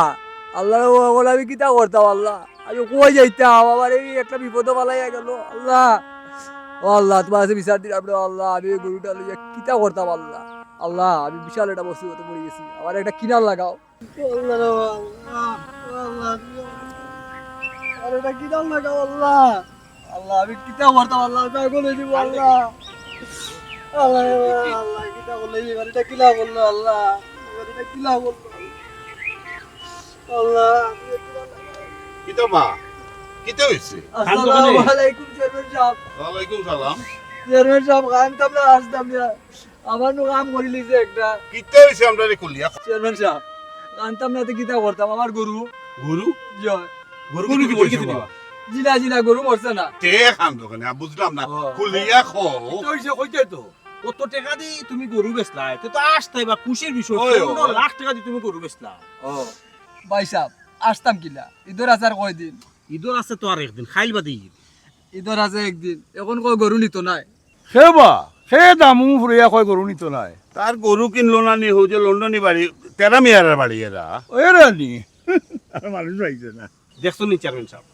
আল্লাহ বলে আমি কিতা করতাম আল্লাহ আমি কই যাইতাম আমার এই একটা বিপদ পালাই গেল আল্লাহ ও আল্লাহ তোমার কাছে বিচার দিলাম আল্লাহ আমি ওই গরুটা লইয়া কিতা করতাম আল্লাহ আল্লাহ আমি বিশাল একটা বস্তু হতে পড়ে গেছি আমার একটা কিনার লাগাও আর এটা কিনার লাগাও আল্লাহ আল্লাহ আমি কিতা করতাম আল্লাহ বলে দিব আল্লাহ আল্লাহ আল্লাহ কিতা বলে এটা কিলা বললো আল্লাহ এটা কিলা বললো আল্লাহ কিতা মা কিতা হইছে আসসালামু আলাইকুম চেয়ারম্যান সাহেব ওয়ালাইকুম সালাম চেয়ারম্যান সাহেব কামতাম না আসতাম না আমার নো কাম করি লিছে একটা কিতা হইছে আমরা রে কলিয়া চেয়ারম্যান সাহেব কামতাম না তো কিতা করতাম আমার গরু জয় গরু কি দিবা জিনা গরু মরছে না তে খান দোকানে বুঝলাম না কলিয়া খো হইছে কইতে তো কত টাকা দি তুমি গরু বেচলাই তো তো আসতাই বা খুশির বিষয় ওই, ওই। 15 লাখ টাকা দি তুমি গরু বেচলা ভাই সাহেব আসতাম কিলা ঈদর আচার কয়দিন ঈদর আছে তো আর একদিন খাইল বাদি ঈদর আছে একদিন এখন কয় গরু নিত নাই সেবা সে দামু ফুরিয়া কয় গরু নিত নাই তার গরু কিনলো না নি হচ্ছে লন্ডনী বাড়ি তেরা মিয়ারের বাড়ি এরা ওই রানি মানুষ পাইছে না দেখছো নি চেয়ারম্যান সাহেব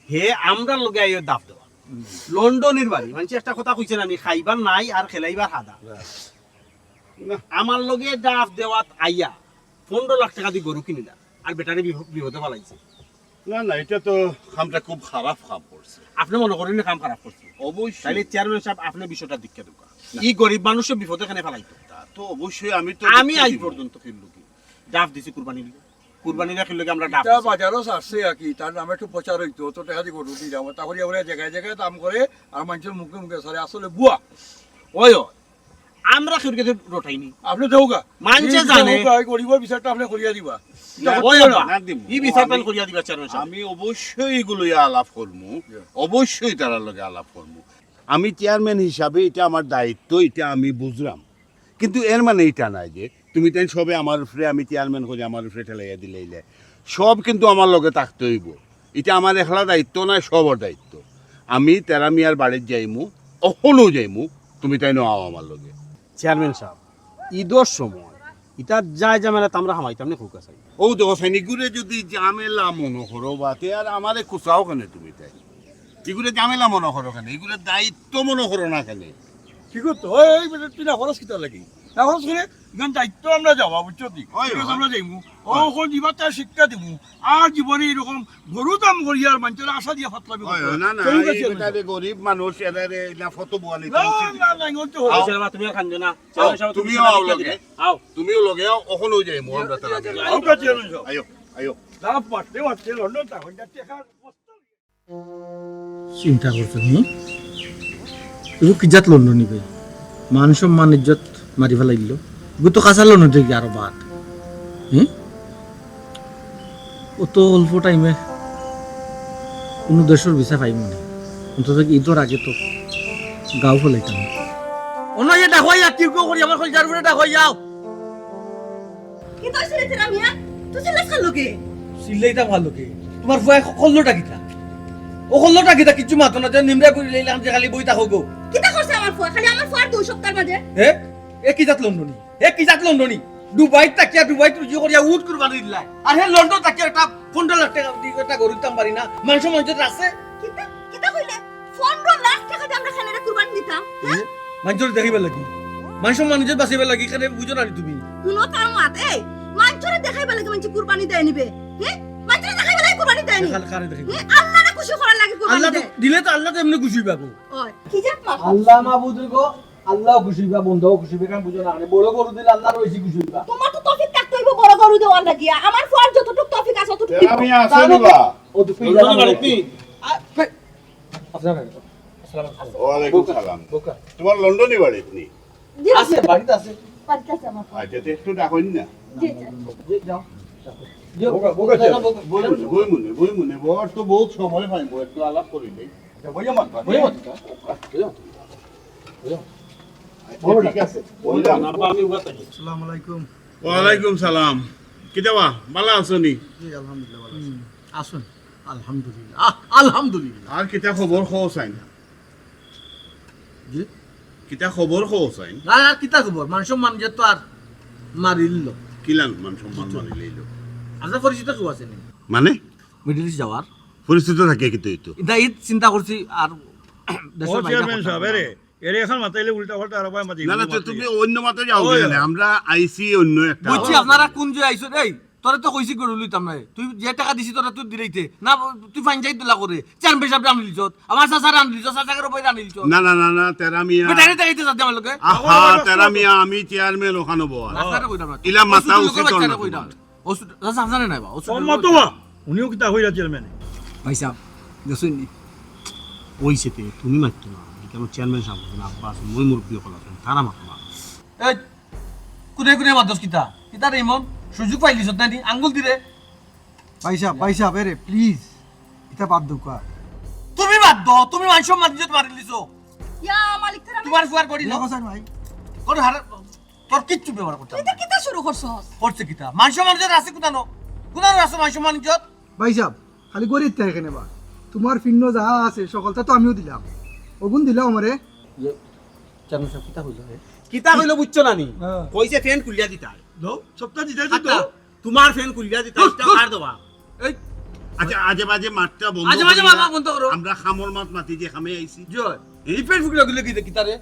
হে আমরা লগে আইও দাব দেওয়া লন্ডনের বাড়ি মানে একটা কথা কইছে না নি খাইবার নাই আর খেলাইবার হাদা আমার লগে দাব দেওয়াত আইয়া 15 লাখ টাকা দি গরু কিনিলা আর বেটারে বিপদে ফেলাইছে না না এটা তো কামটা খুব খারাপ কাম করছে আপনি মনে করেন না কাম খারাপ করছে অবশ্যই তাইলে চেয়ারম্যান সাহেব আপনি বিষয়টা দিকে ঢুকা এই গরিব মানুষের বিপদে কেন ফেলাইতো তা তো অবশ্যই আমি তো আমি আজ পর্যন্ত ফিরলু কি ডাব দিছি কুরবানি দিলে কুরবানি রাখিল লগে আমরা ডাব তা বাজারও ছাড়ছে আর কি তার নামে একটু প্রচার হইতো তো টাকা দিয়ে গরু দিয়ে যাবো তারপরে আমরা জায়গায় জায়গায় দাম করে আর মানুষের মুখে মুখে সারে আসলে বুয়া ওই ওই আমরা খেরকে রটাইনি আপনি দেউগা মানুষে জানে গরিবের বিচারটা আপনি করিয়া দিবা ওই না, বা দিব। ই বিচার পান করিয়া দিবা চেয়ারম্যান সাহেব আমি অবশ্যই এগুলো আলাপ করবো অবশ্যই তার লগে আলাপ করবো আমি চেয়ারম্যান হিসাবে এটা আমার দায়িত্ব এটা আমি বুঝলাম কিন্তু এর মানে এটা নাই যে তুমি তাই সবে আমার উপরে আমি চেয়ারম্যান করে আমার উপরে ঠেলাইয়া দিলে সব কিন্তু আমার লগে থাকতে হইব এটা আমার একলা দায়িত্ব নয় সবর দায়িত্ব আমি তেরা মিয়ার বাড়ির যাইমু অখনও যাইমু তুমি তাই নাও আমার লগে চেয়ারম্যান সাহেব ঈদর সময় এটা যায় জামেলা আমরা হামাইতাম না খুব কাছে ও দেখো সৈনিকগুলো যদি ঝামেলা মনে করো বা তে আর আমারে কুচাও কেন তুমি তাই এগুলো ঝামেলা মনে করো কেন এগুলো দায়িত্ব মনে করো না কেন কি করতো ওই তুই না খরচ কিতা লাগি না খরচ করে এখান দায়িত্ব আমরা যাওয়া বুঝছো তুই ওই, ওই। আমরা যাইমু ওখন দিবা তার শিক্ষা দিমু আর জীবনে এরকম গরু দাম করি আর মানুষের আশা দিয়া ফাতলামি না না এই বেটারে গরিব মানুষ এরারে না ফটো বোয়ালি না না না এগুলো তো হয়। তুমি খান্দ না চেয়ারম্যান সাহেব তুমিও আও লগে আও তুমিও লগে আও ওখানে যাই মো আমরা তারা আমরা চেয়ারম্যান সাহেব। আয়ো আয়ো লাভ মারতে মারতে লন্ডন তখন যাচ্ছে এখন চিন্তা করছেন এগুলো কি জাত লন্ডন নিবে মান সম্মান ইজ্জত মারি ফেলাইল এগুলো তো কাঁচা লন্ডন থেকে আরো বাদ অত অল্প টাইমে কোনো দেশের ভিসা পাইব না অন্তত ঈদের আগে তো গাঁও ফেলাইতাম অন্য যে দেখো ইয়া কি করি আমার কল জারুরে দেখো যাও কি তো ছেলে তেরা মিয়া তুই ছেলে খাল লোকে সিল্লাইটা ভালো কে তোমার ভয় কল্লোটা কিতা ও কল্লোটা কিতা কিছু মাতো না যে নিমরা করে লইলাম যে খালি বই থাকো গো কিটা করছে আমার ফুয়া খালি আমার ফুয়ার 2 সপ্তাহের মাঝে হে এ কি জাত লন্ডনী এ কি জাত লন্ডনী দুবাই তাকিয়া দুবাই তুই করিয়া উঠ করে বাড়ি দিলাই আর হে লন্ডন তাকিয়া একটা 15 লাখ টাকা দিয়ে একটা গরু দাম পারি না মানুষ মঞ্চে আছে কিটা কিটা কইলে 15 লাখ টাকা দিয়ে আমরা খানেরা কুরবানি দিতাম হ্যাঁ মানুষের দেখিবার লাগি মানুষ মানুষের বাঁচিবার লাগি এখানে বুঝো না তুমি শুনো তার মাত এই মাঞ্চরে দেখাইবা লাগে মানছি কুরবানি দেয় নিবে হ্যাঁ মাঞ্চরে দেখাইবা লাগে কুরবানি দেয় নি কারে দেখিব আল্লাহরে খুশি করার লাগে কুরবানি আল্লাহ তো দেয় দিলে তো আল্লাহ তো এমনি খুশি পাবো ওই কি জাত মা আল্লাহ মাহবুদুর গো আল্লাহ খুশি পাবো বন্ধও খুশি পাবো কারণ বুঝো না বড় গরু দিলে আল্লাহর বেশি খুশি পাবো তোমার তো তৌফিক থাকতে হইব বড় গরু দেওয়ার লাগিয়া আমার ফুয়ার যতটুকু তৌফিক আছে ততটুকু দিব আমি আসলে বা ও তো লন্ডনের বাড়িতে ওয়ালাইকুম সালাম তোমার লন্ডনে বাড়ি নি আছে বাড়িতে আছে পারকাছে আমার ফুয়া আচ্ছা তো একটু ডাকইন না জি জি যাও বই মনে বর তো বহুত সময় পাইবো একটু আলাপ করি নেই বইয়া মারবা ঠিক আছে বললাম আমি উগা থাকি আসসালামু আলাইকুম ওয়ালাইকুম সালাম কিতাবা ভালো আছো নি জি আলহামদুলিল্লাহ ভালো আছি। আসুন আলহামদুলিল্লাহ আলহামদুলিল্লাহ আর কিতা খবর খো চাইন জি কিতা খবর খো চাইন আর কিতা খবর মানুষ মানুষ তো আর মারিল কিলান মান সম্মান মানে লইলো আপনার পরিচিত কেউ আছে নি মানে মিডল ইস্ট যাওয়ার পরিস্থিতি থাকে কিন্তু এইতো এটা ঈদ চিন্তা করছি আর ও চেয়ারম্যান সাহেব এরে এরে এখন মাতাইলে উল্টা পাল্টা আর ভাই মাতি না না তো তুমি অন্য মাতে যাও কেন আমরা আইসি অন্য একটা বুঝছি আপনারা কোন যে আইছো এই তোরে তো কইছি গরু লইতাম না তুই যে টাকা দিছি তোরা তুই দিলেইতে না তুই ফাইন যাই দিলা করে চার পয়সা আনি লিছ আমার সাসার আনি লিছ সাসার উপরে আনি লিছ না না না না তেরা মিয়া বেটারে দেখাইতে যাতে আমার লগে আহা তেরা মিয়া আমি চেয়ারম্যান ওখানে বল রাস্তাটা কইতাম না ইলা মাথা উচিত না কইতাম ওষুধ রাস্তা জানে না বা ওষুধ সম্মতবা উনিও কিতা হইরা চেয়ারম্যান ভাই সাহেব দেখুন নি ওই সেতে তুমি মারতো না কেমন চেয়ারম্যান সাহেব না আব্বাস মই মুরব্বী হল আছেন তারা মারতো না এই কুদে কুদে মাদস কিতা কিতা রে ইমন সুযোগ পাইলিস না নি আঙ্গুল দিরে ভাই সাহেব এরে প্লিজ এটা বাদ দোকা তুমি বাদ দাও তুমি মানুষ মারিছত মারি লিছো ইয়া মালিক তারা তোমার জোয়ার করি না হোসেন ভাই তোর হার তোর কিচ্ছু ব্যবহার করতে তুই তো কিতা শুরু করছস করছে কিতা মানুষ মানুষের আছে কোথানো কোথানো আছে মানুষ মানুষত ভাই সাহেব খালি গরিব তাই এখানে বা তোমার ফিন্ন যা আছে সকলটা তো আমিও দিলাম ওগুন দিলাম আমারে জানো সব কিতা হইল রে কিতা হইলো বুঝছো না নি হ্যাঁ। কইছে ফ্যান খুলিয়া দিতা দাও সপ্তাহ দিতে তো আচ্ছা, তোমার ফ্যান খুলিয়া দিতা এটা কার দেবা এই আচ্ছা আজে বাজে মাঠটা বন্ধ আজে বাজে করিয়া মাথা বন্ধ করো। আমরা খামর মাছ মাতি যে খামে আইছি জয় এই পেট ফুকলে গেলে কিতা রে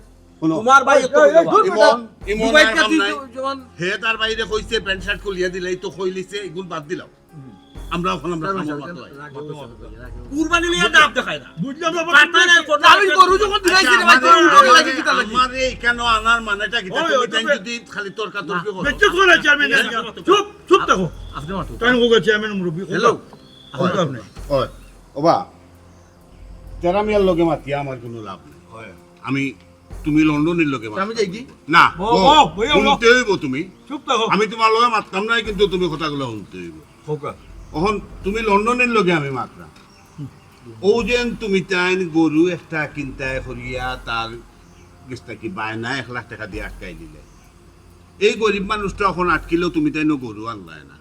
শুনো, তোমার ভাই এত এই, এই, দেবা। ইমন দুবাই আর কাম কাটি নাই। যেমন হে তার বাইরে কইছে প্যান্ট শার্ট খুলিয়া দিলেই তো কইলিছে এগুন বাদ দিলাম আমরা এখন আমরা খামর মাছ হয় কুরবানি নিয়ে ডাব দেখায় না বুঝলাম না পাতা নাই কোন আমি গরু যখন দিলাইছি রে ভাই তোর উল্টো লাগে কিতা লাগে আমারে কেন আনার মানেটা কি ওই, তুমি ওই, তাই তুমি- যদি খালি তর্কা তর্কি করো বেঁচে কোন চেয়ারম্যান চুপ চুপ থাকো আপনি মাতো তাই কোগা চেয়ারম্যান মুরব্বি হ্যালো আপনি হয় ওবা যারা মিয়ার লগে মাতিয়া আমার কোনো লাভ নেই আমি তুমি লন্ডনের লগে আমি যাই কি না বউ, বউ, বইয়া বউ। শুনতে হইব তুমি চুপ থাকো আমি তোমার লগে মাততাম নাই কিন্তু তুমি কথাগুলো শুনতে হইব কোগা এখন তুমি লন্ডনের লগে আমি মাত্রা ও যেন তুমি তাই গরু একটা কিনতায় করিয়া তার গেছটা কি বায়না 1 লাখ টাকা দিয়ে আটকাই দিলে এই গরিব মানুষটা এখন আটকিলেও তুমি তাই গরু আনলাই না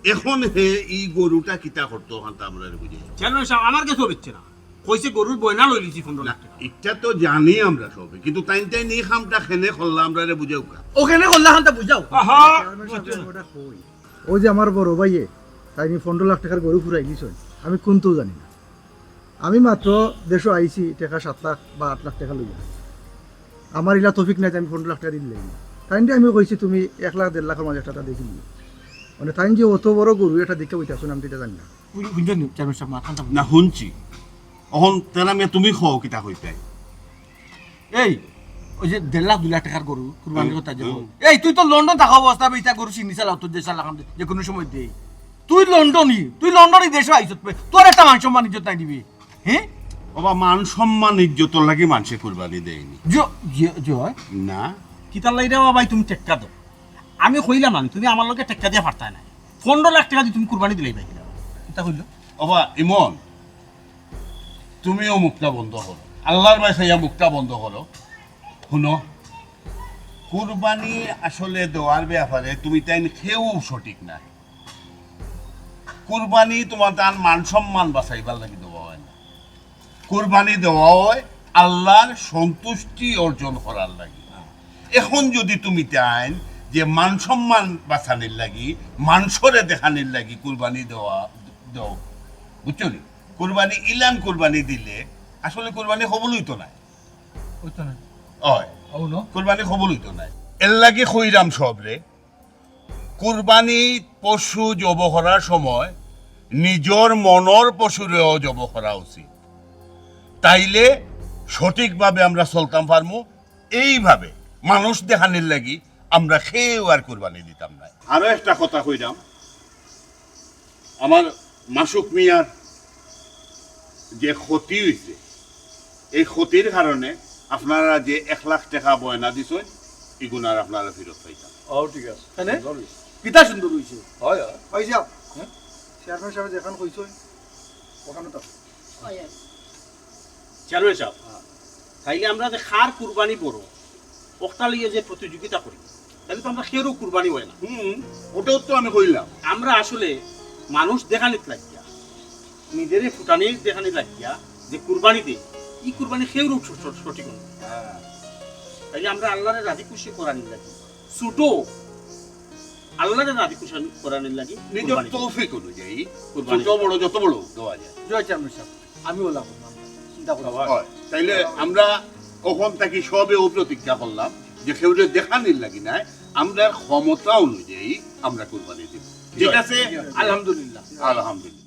এখন হে এই গরুটা কিতা করতো ওখান তো আমরা বুঝি চেয়ারম্যান সাহেব আমার কাছে হচ্ছে না কইছে গরুর বয়না লই লিছি 15 না লাখ টাকা এটা তো জানি আমরা সবে কিন্তু তাই তাই এই খামটা খেনে করলাম আমরা রে বুঝেও কা ওখানে করলা হানটা বুঝাও আহা ও যে আমার বড় ভাইয়ে তাই 15 লাখ টাকার গরু ফুরাই দিছ আমি কোনটাও জানি না আমি মাত্র দেশে আইছি টাকা 7 লাখ বা 8 লাখ টাকা লইয়া আমার ইলা তফিক নাই যে আমি 15 লাখ টাকা দিলে তাই আমি কইছি তুমি 1 লাখ 1.5 লাখের মাঝে একটা দেখি মানে তাই যে অত বড় গরু এটা দেখে বইতে আসুন আমি তো এটা জানি না বুঝলেন চেয়ারম্যান সাহেব মাথাটা না শুনছি এখন তেরা মেয়ে তুমি খাও কিতা কইতে এই ওই যে 1.5 লাখ 2 লাখ টাকার গরু কুরবানি কথা যে এই তুই তো লন্ডন থাকা অবস্থা বেইতা গরু চিনি চালাও তোর দেশ লাগাম যে কোনো সময় দেই তুই লন্ডনই দেশে আইছত তোর একটা মান সম্মান ইজ্জত নাই দিবি হ্যাঁ বাবা মান সম্মান ইজ্জত লাগি মানুষে কুরবানি দেয়নি জয় না কিতার লাইরা ভাই তুমি টেক্কা দাও আমি কইলাম না তুমি আমার লগে টেক্কা দিয়া পারতা না 15 লাখ টাকা দিয়ে তুমি কুরবানি দিলেই ভাই কিতা কইলো বাবা ইমন তুমিও মুখটা বন্ধ করো আল্লাহর বাসাইয়া মুখটা বন্ধ করো শুনো কুরবানি আসলে দেওয়ার ব্যাপারে তুমি তাই কেউ সঠিক না কুরবানি তোমার তার মান সম্মান বাঁচাইবার লাগি দেওয়া হয় না কুরবানি দেওয়া হয় আল্লাহর সন্তুষ্টি অর্জন করার লাগি এখন যদি তুমি চাইন যে মান সম্মান বাঁচানোর লাগি মাংসরে দেখানোর লাগি কুরবানি দাও বুঝছো নি কুরবানি ইলান কুরবানি দিলে আসলে কুরবানি কবুল হইতো না হইতো না হয় ও নো কুরবানি কবুল হইতো না এর লাগি কইরাম সবরে কুরবানি পশু জব করার সময় নিজর মনের পশুরেও জব করা উচিত তাইলে সঠিকভাবে আমরা চলতাম পারমু এইভাবে মানুষ দেখানোর লাগি আমরা খেয়েও আর কুরবানি দিতাম না আরো একটা কথা কইরাম আমার মাসুক মিয়ার যে ক্ষতি হয়েছে এই ক্ষতির কারণে আপনারা যে 1 লাখ টাকা বয়না দিছেন এগুনার আপনারা ফেরত পাইতাম ও ঠিক আছে হ্যাঁ কিতা সুন্দর হইছে হয় হয় ভাই সাহেব চেয়ারম্যান সাহেব যেখান কইছো ওখানে তো চেয়ারম্যান সাহেব তাইলে আমরা যে খার কুরবানি বড় ওটা লিয়ে যে প্রতিযোগিতা করি তাহলে তো আমরা খেরও কুরবানি হয় না ওটাও তো আমি কইলাম আমরা আসলে মানুষ দেখানিত লাগিয়া নিজেরে ফুটানির দেখানি লাগিয়া যে কুরবানি দে ই কুরবানি খেয়েও সঠিক নয় তাইলে আমরা আল্লাহরে রাজি খুশি করানির লাগি ছোটো আল্লাহরে রাজি খুশি করানির লাগি নিজের কুরবানি দিই। তৌফিক অনুযায়ী কুরবানি ছোট বড় যত বড় দেওয়া যায় জয় চেয়ারম্যান সাহেব আমি ওলা চিন্তা করো হয় তাইলে আমরা কখন থাকি সবে ও প্রতিজ্ঞা করলাম যে কেউরে দেখানির লাগি নাই আমরা ক্ষমতা অনুযায়ী আমরা কুরবানি দিব ঠিক আছে আলহামদুলিল্লাহ আলহামদুলিল্লাহ